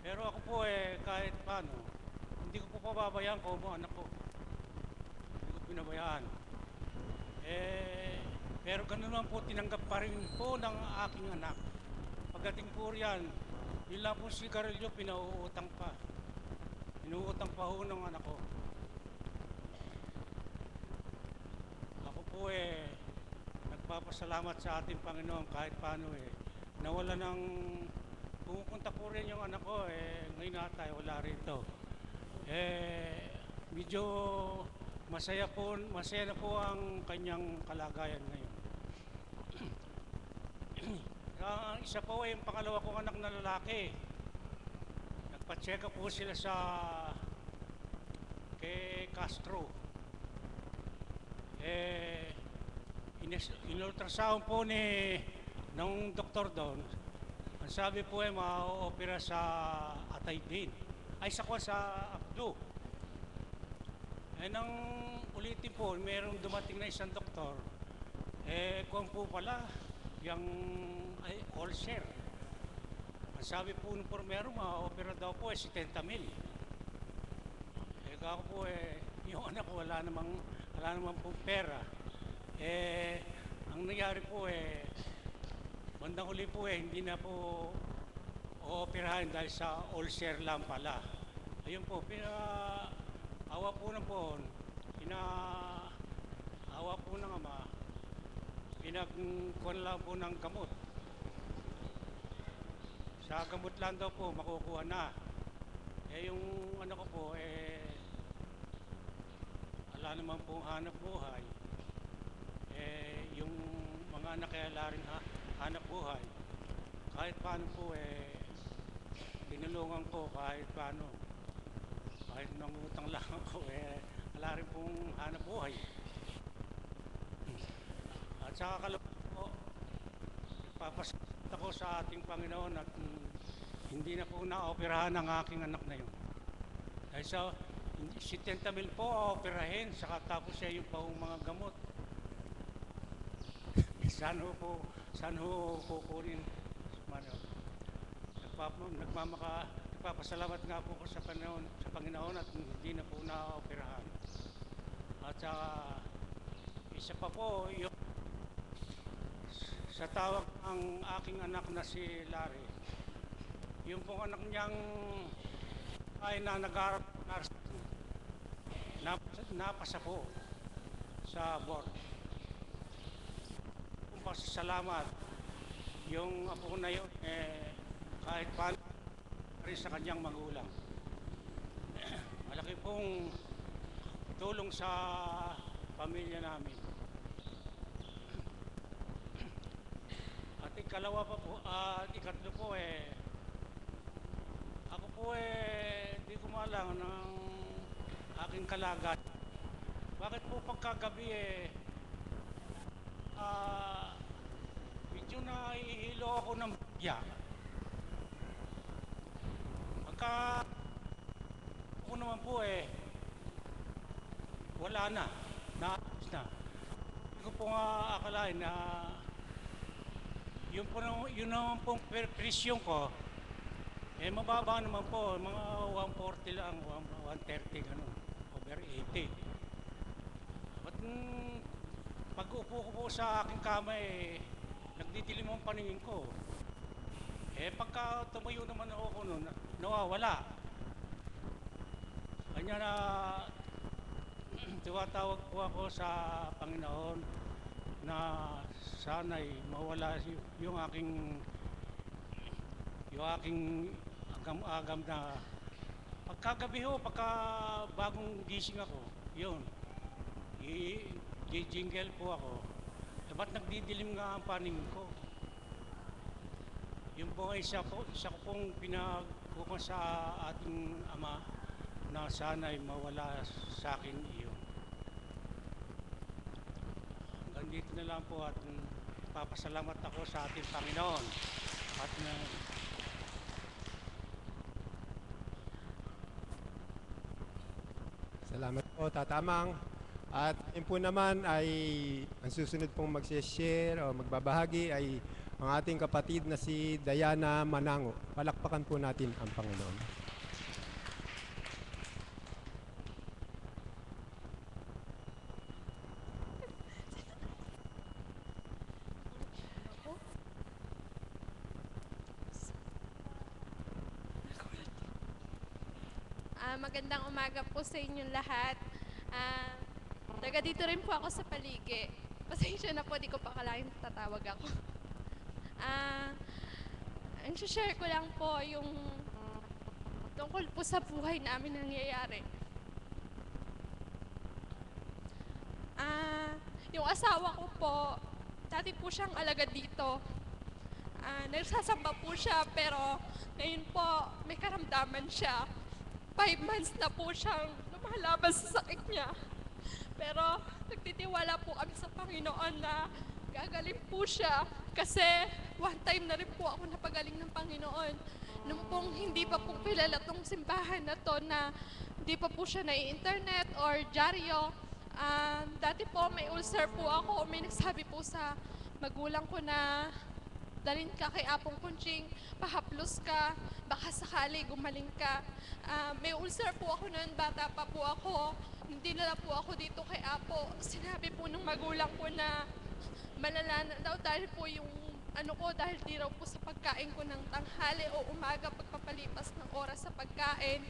Pero ako po kahit paano, hindi ko po pababayaan ko mo anak ko. Hindi ko pinabayaan. Pero gano'n naman po, tinanggap pa rin po ng aking anak. Pagdating po riyan, yun lang po sigarilyo, pinauutang pa. Inuutang pa ho ng anak ko. Ako po nagpapasalamat sa ating Panginoon kahit paano nawala ng pumupunta po rin yung anak ko ngayon ata wala rito. Medyo masaya na po ang kanyang kalagayan ngayon. Ang isa po yung pangalawa kong anak na lalaki. Nagpa-check up po sila kay Castro. In-ultrasound po ng doktor doon. Ang sabi po ma-opera sa Atay din. Ay sa Abdo. Nang ulitin po, mayroong dumating na isang doktor. Kung po pala, yung ulcer. Ang sabi po ng pormero, ma-opera daw po 70,000. Ako po yung anak ko wala namang po pera. Ang nangyari po bandang huli po hindi na po ooperahan dahil sa ulcer lang pala. Ayun po, awa po ng poon, awa po ng ama, pinagkuhan lang po ng gamot. Sa gamot lang daw po makukuha na. Yung ano ko po wala naman pong hanap buhay. Yung mga anak kaya laring hanap buhay. Kahit paano po tinulungan ko kahit paano. Kahit nangutang lang ako wala rin pong hanap buhay. At saka kalungkot po, papasalamat ako sa ating Panginoon at hindi na po naoperahan ang aking anak na yun. Dahil sa 70,000 po operahin, saka tapos siya yung pang mga gamot. Saan ho kukunin? Nagpapasalamat nga po ko sa Panginoon at hindi na po naoperahan. At saka isa pa po yung sa tawag ang aking anak na si Larry, yung pong anak niyang ay na nag-aaral napasa po sa board. Kung pasasalamat yung apo na yun kahit paano rin sa kanyang magulang. Malaki pong tulong sa pamilya namin. At ikalawa pa po, ikatlo po ako po di ko maalam ng aking kalagat. Bakit po pagkagabi medyo nahihilo ako ng bagya. Pagka ako naman po wala na, naayos na. Hindi ko po nga akalain na yun naman pong presyon ko mababa naman po, mga 140 lang, 130 ganun, over 80. But pag upo ko po sa aking kama nagdidilim ang paningin ko. Pagka tumayo naman ako nun, nawawala. Kanya na tumatawag po ako sa Panginoon na sana'y mawala yung aking agam-agam na pagkagabi ho, pagka bagong gising ako, yun, i-jingle po ako. Eh, ba't nagdidilim nga ang panig ko? Yun po ay isa ko pong pinagkukan sa ating Ama na sana'y mawala sa akin iyon. Hanggang dito na lang po at papasalamat ako sa ating Panginoon at Salamat po, Tatamang. At yun po naman ay ang susunod pong mag-share o magbabahagi ay ang ating kapatid na si Diana Manango. Palakpakan po natin ang Panginoon. Magandang umaga po sa inyong lahat. Taga dito rin po ako sa Paligi. Pasensya na po, di ko pa akalain tatawag ako. Ang share ko lang po yung tungkol po sa buhay namin nangyayari. Yung asawa ko po, dati po siyang alagad dito. Nagsasamba po siya, pero ngayon po may karamdaman siya. 5 months na po siyang lumalaban sa sakit niya. Pero nagtitiwala po kami sa Panginoon na gagaling po siya kasi one time na rin po ako napagaling ng Panginoon. Nung pong hindi pa po kilala tong simbahan na to na hindi pa po siya na-internet or dyaryo. Dati po may ulcer po ako. May nagsabi po sa magulang ko na dalhin ka kay Apong Kunching, pahaplos ka, baka sakali gumaling ka. May ulcer po ako noon, bata pa po ako. Hindi na po ako dito kay Apo. Sinabi po ng magulang ko na malala na daw dahil po yung dahil di raw po sa pagkain ko ng tanghali o umaga pagpapalipas ng oras sa pagkain.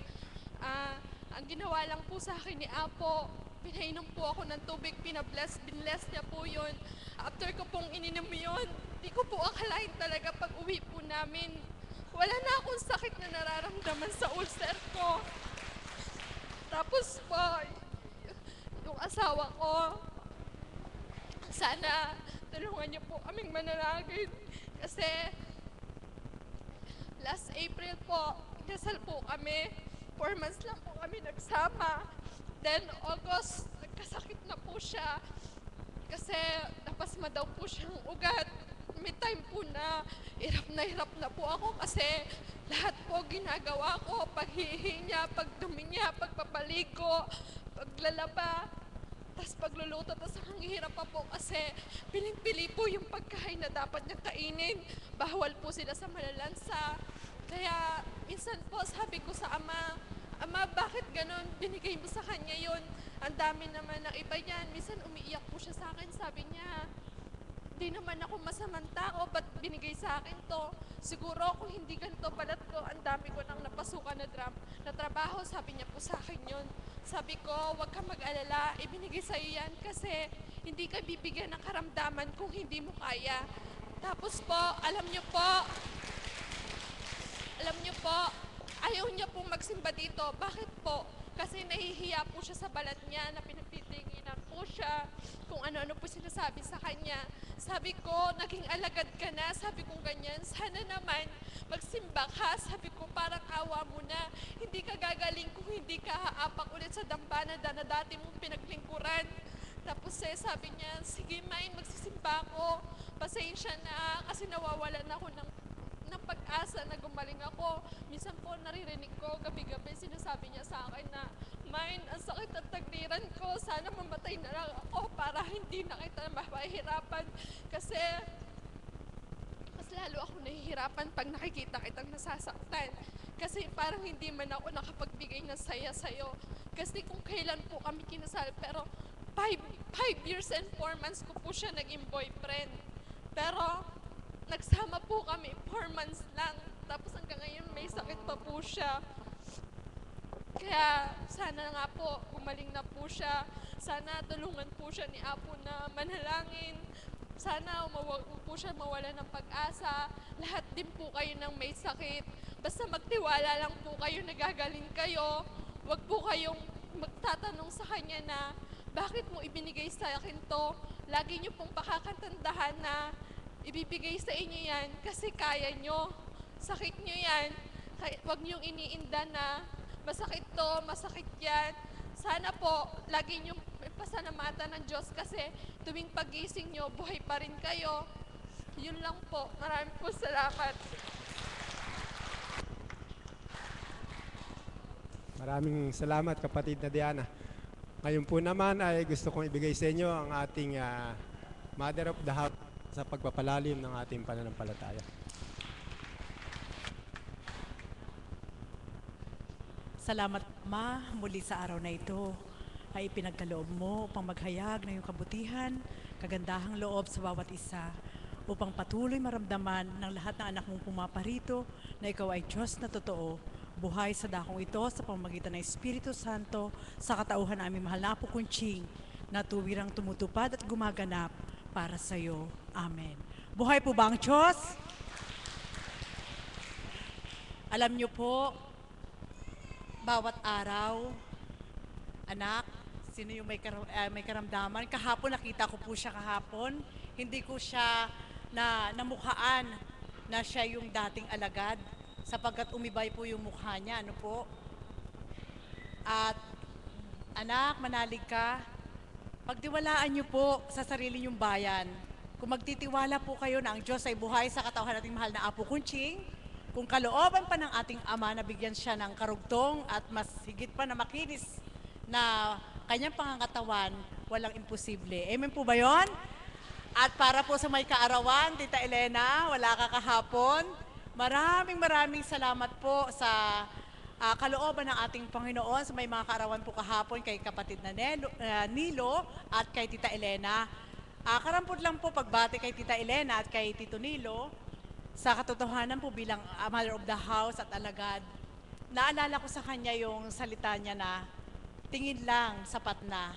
Ang ginawa lang po sa akin ni Apo, pinainom po ako ng tubig, binbless niya po yun. After ko pong ininom yun, di ko po akalain talaga pag uwi po namin, wala na akong sakit na nararamdaman sa ulcer ko. Tapos po, yung asawa ko, sana tulungan niyo po kaming manalangin. Kasi last April po, kasal po kami. 4 months lang po kami nagsama. Then August, nagkasakit na po siya. Kasi napasma daw po siyang ugat. May time po na hirap na po ako kasi lahat po ginagawa ko. Paghihi niya, pagdumi niya, pagpapaligo, paglalaba, tapos pagluluto. Tapos ang hirap pa po kasi piling-pili po yung pagkain na dapat niya kainin. Bawal po sila sa malalansa. Kaya minsan po sabi ko sa Ama, Ama, bakit ganon? Binigay mo sa kanya yun. Ang dami naman ng iba yan. Minsan umiiyak po siya sa akin. Sabi niya, di naman ako masamang tao, ba't binigay sa akin to? Siguro kung hindi ganito balat ko, ang dami ko nang napasukan na trabaho. Sabi niya po sa akin yun. Sabi ko, huwag kang mag-alala, ibinigay sa'yo yan kasi hindi ka bibigyan ng karamdaman kung hindi mo kaya. Tapos po, alam niyo po, ayaw niya pong magsimba dito. Bakit po? Kasi nahihiya po siya sa balat niya na pinapitinginan po siya kung ano-ano po sinasabi sa kanya. Sabi ko, naging alagad ka na. Sabi ko ganyan, sana naman magsimba ka. Sabi ko, parang awa mo na. Hindi ka gagaling kung hindi ka haapak ulit sa dambana na dati mong pinaglingkuran. Tapos sabi niya, sige Main, magsisimba ako. Pasensya na kasi nawawalan ako ng pag-asa na gumaling ako. Minsan po naririnig ko, gabi-gabi sinasabi niya sa akin na, Main, ang sakit at tagliran ko, sana mamatay na lang ako para hindi na kita mahihirapan. Kasi mas lalo ako nahihirapan pag nakikita kitang nasasaktan. Kasi parang hindi man ako nakapagbigay ng saya sa'yo. Kasi kung kailan po kami kinasal, pero 5 years and 4 months ko po siya naging boyfriend. Pero nagsama po kami 4 months lang. Tapos hanggang ngayon may sakit pa po siya. Kaya sana nga po gumaling na po siya. Sana tulungan po siya ni Apo na manalangin. Sana huwag po siya mawala ng pag-asa. Lahat din po kayo ng may sakit. Basta magtiwala lang po kayo, nagagaling kayo. Huwag po kayong magtatanong sa kanya na, bakit mo ibinigay sa akin to? Lagi niyo pong pakakatandahan na ibibigay sa inyo yan kasi kaya nyo. Sakit nyo yan. Huwag niyong iniinda na masakit to, masakit yan. Sana po, lagi niyong pasalamatan ng Diyos kasi tuwing pagising nyo, buhay pa rin kayo. Yun lang po. Maraming po salamat. Maraming salamat, kapatid na Diana. Ngayon po naman ay gusto kong ibigay sa inyo ang ating Mother of the House sa pagpapalalim ng ating pananampalataya. Salamat, Ma, muli sa araw na ito ay ipinagkaloob mo upang maghayag ng iyong kabutihan, kagandahang loob sa bawat isa, upang patuloy maramdaman ng lahat ng anak mong pumaparito na ikaw ay Diyos na totoo, buhay sa dakong ito sa pamamagitan ng Espiritu Santo sa katauhan ng aming mahal na Apo Kunching, na tuwirang tumutupad at gumaganap para sa iyo. Amen. Buhay po ba ang Diyos? Alam niyo po, bawat araw, anak, sino yung may karamdaman? Kahapon, nakita ko po siya kahapon. Hindi ko siya namukhaan na siya yung dating alagad sapagkat umibay po yung mukha niya. Ano po? At, anak, manalig ka. Pagtiwalaan niyo po sa sarili niyong bayan. Kung magtitiwala po kayo na ang Diyos ay buhay sa katauhan nating mahal na Apo Kunching, kung kalooban pa ng ating Ama na bigyan siya ng karugtong at mas higit pa na makinis na kanyang pangangatawan, walang imposible. Amen po ba yun? At para po sa may kaarawan, Tita Elena, wala ka kahapon. Maraming salamat po sa kalooban ng ating Panginoon sa may mga kaarawan po kahapon kay kapatid na Nilo at kay Tita Elena. Karampot lang po pagbati kay Tita Elena at kay Tito Nilo. Sa katotohanan po bilang Mother of the House at alagad, naalala ko sa kanya yung salita niya na, tingin lang, sapat na.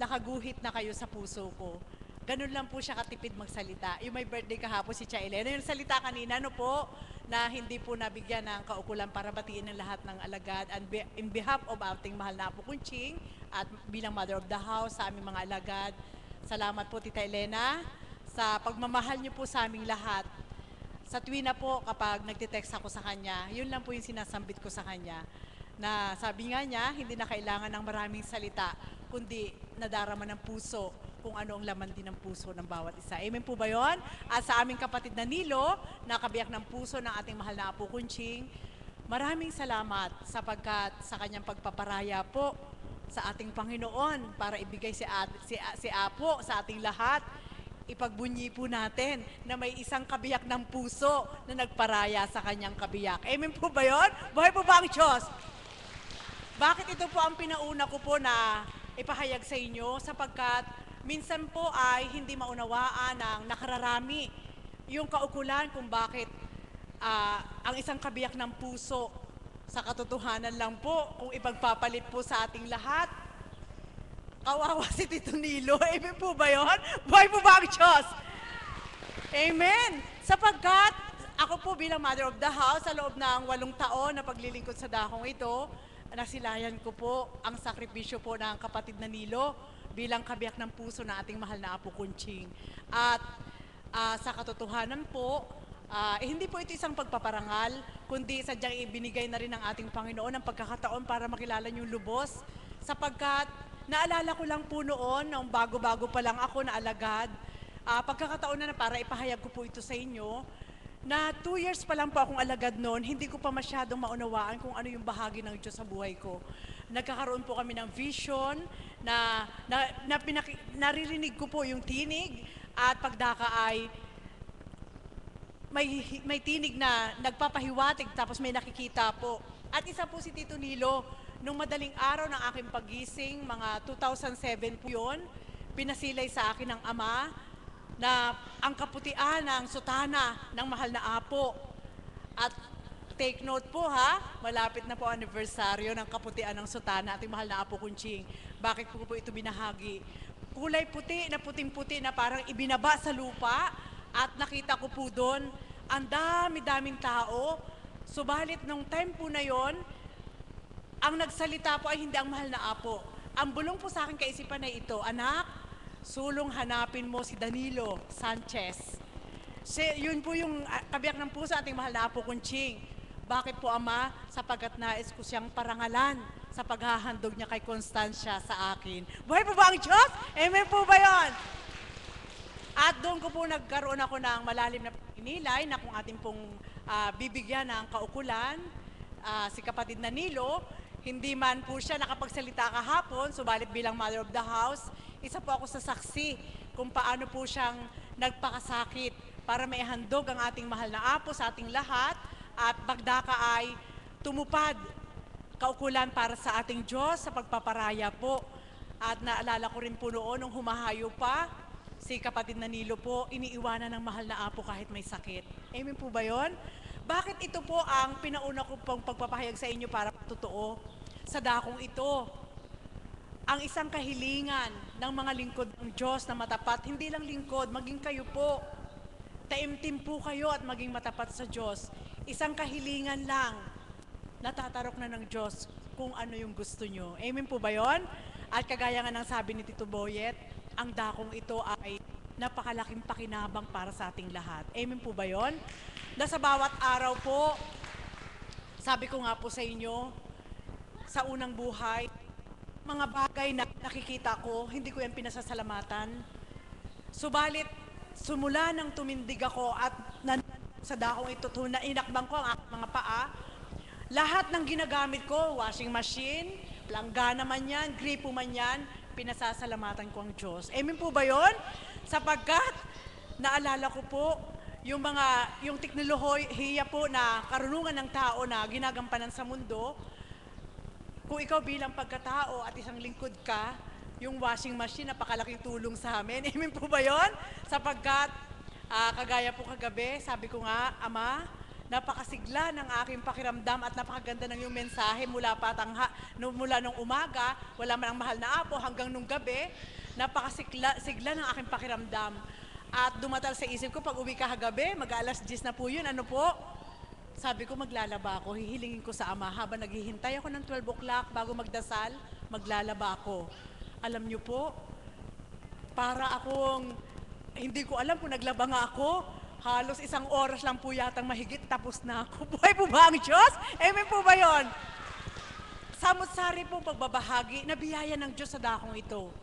Nakaguhit na kayo sa puso ko. Ganun lang po siya katipid magsalita. Yung may birthday kahapon si Tia Elena, yung salita kanina, no po, na hindi po nabigyan ng kaukulan para batiin ng lahat ng alagad. And in behalf of ating mahal na Apo Kunching at bilang Mother of the House sa aming mga alagad, salamat po Tita Elena sa pagmamahal niyo po sa aming lahat. Sa tuwi na po kapag nagtitext ako sa kanya, yun lang po yung sinasambit ko sa kanya. Na sabi nga niya, hindi na kailangan ng maraming salita, kundi nadarama ng puso kung ano ang laman din ng puso ng bawat isa. Amen po ba yun? At sa aming kapatid na Nilo, nakabiyak ng puso ng ating mahal na Apo Kunching, maraming salamat sapagkat sa kanyang pagpaparaya po sa ating Panginoon para ibigay si Apo sa ating lahat. Ipagbunyi po natin na may isang kabiyak ng puso na nagparaya sa kanyang kabiyak. Amen po ba yun? Buhay po ba ang Diyos? Bakit ito po ang pinauna ko po na ipahayag sa inyo? Sapagkat minsan po ay hindi maunawaan ng nakararami yung kaukulan kung bakit ang isang kabiyak ng puso sa katotohanan lang po kung ipagpapalit po sa ating lahat. Kawawa si Tito Nilo. Amen po ba yun? Buhay po ba ang Diyos? Amen. Sapagkat ako po bilang Mother of the House, sa loob ng 8 taon na paglilingkod sa dakong ito, nasilayan ko po ang sakripisyo po ng kapatid na Nilo bilang kabiyak ng puso ng ating mahal na Apo Kunching. At sa katotohanan po, hindi po ito isang pagpaparangal, kundi sadyang ibinigay na rin ng ating Panginoon ang pagkakataon para makilala niyong lubos, sapagkat naalala ko lang po noon, nung bago-bago pa lang ako na alagad, pagkakataon na para ipahayag ko po ito sa inyo, na 2 years pa lang po akong alagad noon, hindi ko pa masyadong maunawaan kung ano yung bahagi ng Diyos sa buhay ko. Nagkakaroon po kami ng vision, naririnig ko po yung tinig, at pagdaka ay may tinig na nagpapahiwatig, tapos may nakikita po. At isa po si Tito Nilo. Nung madaling araw ng aking pagising, mga 2007 po yun, pinasilay sa akin ng Ama na ang kaputian ng sutana ng mahal na Apo. At take note po ha, malapit na po anibersaryo ng kaputian ng sutana ating mahal na Apo Kunching. Bakit po ito binahagi? kulay puti na puting-puti na parang ibinaba sa lupa at nakita ko po doon ang dami-daming tao. Subalit nung time po na yon, ang nagsalita po ay hindi ang mahal na apo. Ang bulong po sa akin kaisipan ay ito, anak, sulong hanapin mo si Danilo Sanchez. Yun po yung kabiyak ng puso ating mahal na apo Kunching. Bakit po, Ama? Sapagkat nais ko siyang parangalan sa paghahandog niya kay Constancia sa akin. Buhay po ba ang Diyos? Amen po ba yun? At doon ko po nagkaroon ako ng malalim na paninilay na kung ating pong bibigyan ng kaukulan, si kapatid na Nilo, hindi man po siya nakapagsalita kahapon, subalit bilang mother of the house, isa po ako sa saksi kung paano po siyang nagpakasakit para maihandog ang ating mahal na apo sa ating lahat at bagdaka ay tumupad kaukulan para sa ating Diyos sa pagpaparaya po. At naalala ko rin po noon nung humahayo pa, si kapatid na Nilo po, iniiwanan ng mahal na apo kahit may sakit. Amen po ba yun? Bakit ito po ang pinauna ko pong pagpapahayag sa inyo para totoo? Sa dakong ito, ang isang kahilingan ng mga lingkod ng Diyos na matapat, hindi lang lingkod, maging kayo po, taimtim po kayo at maging matapat sa Diyos. Isang kahilingan lang, natatarok na ng Diyos kung ano yung gusto nyo. Amen po ba yun? At kagaya nga ng sabi ni Tito Boyet, ang dakong ito ay napakalaking pakinabang para sa ating lahat. Amen po ba yun? Na sa bawat araw po, sabi ko nga po sa inyo, sa unang buhay, mga bagay na nakikita ko, hindi ko yan pinasasalamatan. Subalit, sumula nang tumindig ako at sa dakong ito, na inakbang ko ang aking mga paa, lahat ng ginagamit ko, washing machine, planggana man yan, gripo man yan, pinasasalamatan ko ang Diyos. Amen po ba yun? Sapagkat, naalala ko po, yung teknolohiya po na karunungan ng tao na ginagampanan sa mundo, kung ikaw bilang pagkatao at isang lingkod ka, yung washing machine, napakalaking tulong sa amin. Amen po ba yun? Sapagkat, kagaya po kagabi, sabi ko nga, Ama, napakasigla ng aking pakiramdam at napakaganda ng iyong mensahe mula mula nung umaga, wala man ang mahal na apo, hanggang nung gabi, napakasigla ng aking pakiramdam. At dumatal sa isip ko, pag uwi ka kagabi, mag-alas 10 na po yun, ano po? Sabi ko, maglalaba ako, hihilingin ko sa Ama, habang naghihintay ako ng 12 o'clock bago magdasal, maglalaba ako. Alam niyo po, para akong, hindi ko alam kung naglaba nga ako, halos 1 oras lang po yatang mahigit, tapos na ako. Buhay po ba ang Diyos? Amen po ba yun? Samot-sari po pagbabahagi, nabiyaya ng Diyos sa dakong ito,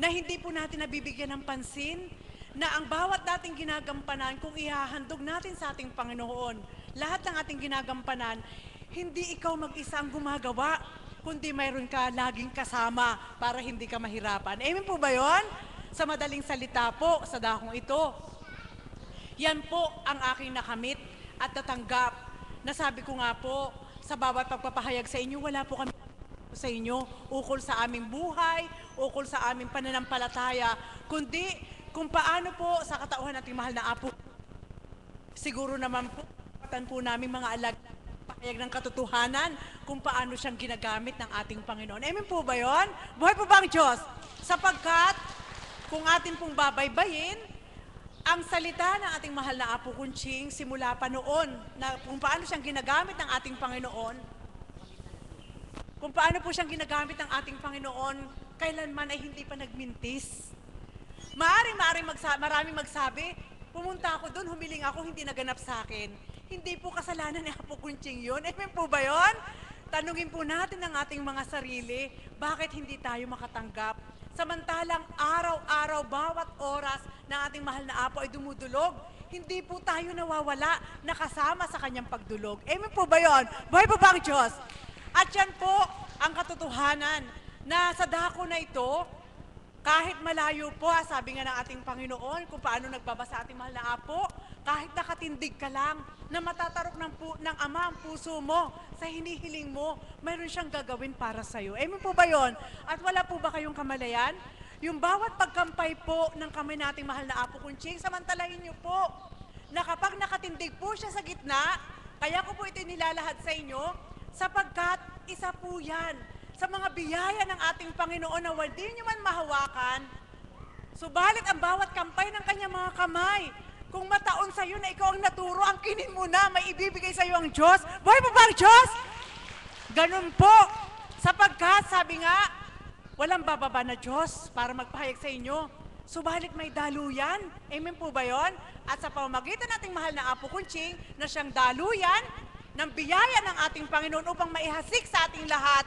na hindi po natin nabibigyan ng pansin, na ang bawat dating ginagampanan, kung ihahandog natin sa ating Panginoon, lahat ng ating ginagampanan, hindi ikaw mag-isa ang gumagawa, kundi mayroon ka laging kasama para hindi ka mahirapan. Amen po ba yun? Sa madaling salita po, sa dakong ito, yan po ang aking nakamit at natanggap. Nasabi ko nga po, sa bawat pagpapahayag sa inyo, wala po kami sa inyo ukol sa aming buhay, ukol sa aming pananampalataya, kundi kung paano po sa katauhan nating mahal na apo. Siguro naman po, po namin mga pahayag ng katotohanan kung paano siyang ginagamit ng ating Panginoon. Amen po ba yun? Buhay po ba ang Diyos? Sapagkat, kung atin pong babaybayin, ang salita ng ating mahal na Apo Kunching, simula pa noon, na kung paano siyang ginagamit ng ating Panginoon, kung paano po siyang ginagamit ng ating Panginoon, kailanman ay hindi pa nagmintis. Maraming magsabi, pumunta ako doon, humiling ako, hindi naganap sa akin. Hindi po kasalanan ni Apo Kunching yun. Amen po ba yun? Tanungin po natin ang ating mga sarili, bakit hindi tayo makatanggap? Samantalang araw-araw, bawat oras ng ating mahal na Apo ay dumudulog, hindi po tayo nawawala, nakasama sa kanyang pagdulog. Amen po ba yun? Buhay po ba ang Diyos? At yan po ang katotohanan na sa dako na ito, kahit malayo po, sabi nga ng ating Panginoon, kung paano nagbabasa ating mahal na Apo, kahit nakatindig ka lang, na matatarok ng Ama ang puso mo, sa hinihiling mo, mayroon siyang gagawin para sa'yo. Amen po ba yun? At wala po ba kayong kamalayan? Yung bawat pagkampay po ng kamay nating mahal na Apo Kunching, samantalahin niyo po, na kapag nakatindig po siya sa gitna, kaya ko po ito nilalahad sa inyo, sapagkat isa po yan sa mga biyaya ng ating Panginoon na hindi nyo man mahawakan, Subalit ang bawat kampay ng kanyang mga kamay, kung mataon sa iyo na ikaw ang naturo, ang kinin mo na, may ibibigay sa iyo ang Diyos. Buhay pa ba ang Diyos? Ganun po. Sapagkat, sabi nga, walang bababa na Diyos para magpahayag sa inyo. Subalit may daluyan. Amen po ba yon? At sa pamamagitan nating mahal na Apo Kunching, na siyang daluyan ng biyaya ng ating Panginoon upang maihasik sa ating lahat,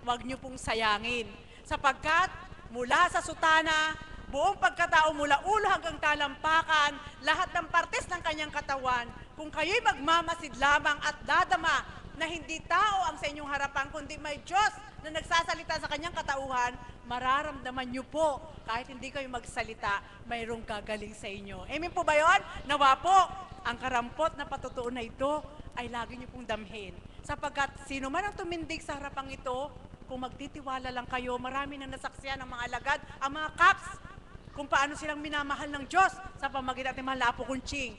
huwag niyo pong sayangin. Sapagkat mula sa sutana, buong pagkatao mula ulo hanggang talampakan, lahat ng partes ng kanyang katawan, kung kayo'y magmamasid lamang at dadama na hindi tao ang sa inyong harapan, kundi may Diyos na nagsasalita sa kanyang katauhan, mararamdaman niyo po, kahit hindi kayo magsalita, mayroong gagaling sa inyo. Amen po ba yun? Nawa po, ang karampot na patutuon na ito ay lagi niyo pong damhin. Sapagkat sino man ang tumindig sa harapang ito, kung magtitiwala lang kayo, marami nang nasaksiyan ng mga alagad, ang mga kaps, kung paano silang minamahal ng Diyos sa pamagitan ng mahal na Apo Kunching.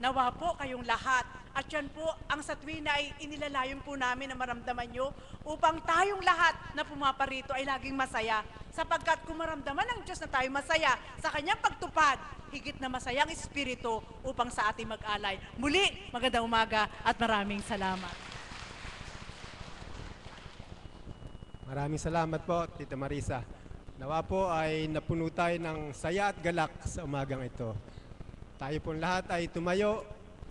Nawa po kayong lahat. At yan po, ang sa tuwina ay inilalayon po namin na maramdaman nyo upang tayong lahat na pumaparito ay laging masaya. Sapagkat kung maramdaman ng Diyos na tayo masaya sa kanyang pagtupad, higit na masaya ang Espiritu upang sa ating mag-alay. Muli, magandang umaga at maraming salamat. Maraming salamat po, Tita Marisa. Nawa po ay napuno tayo ng saya at galak sa umagang ito. Tayo pong lahat ay tumayo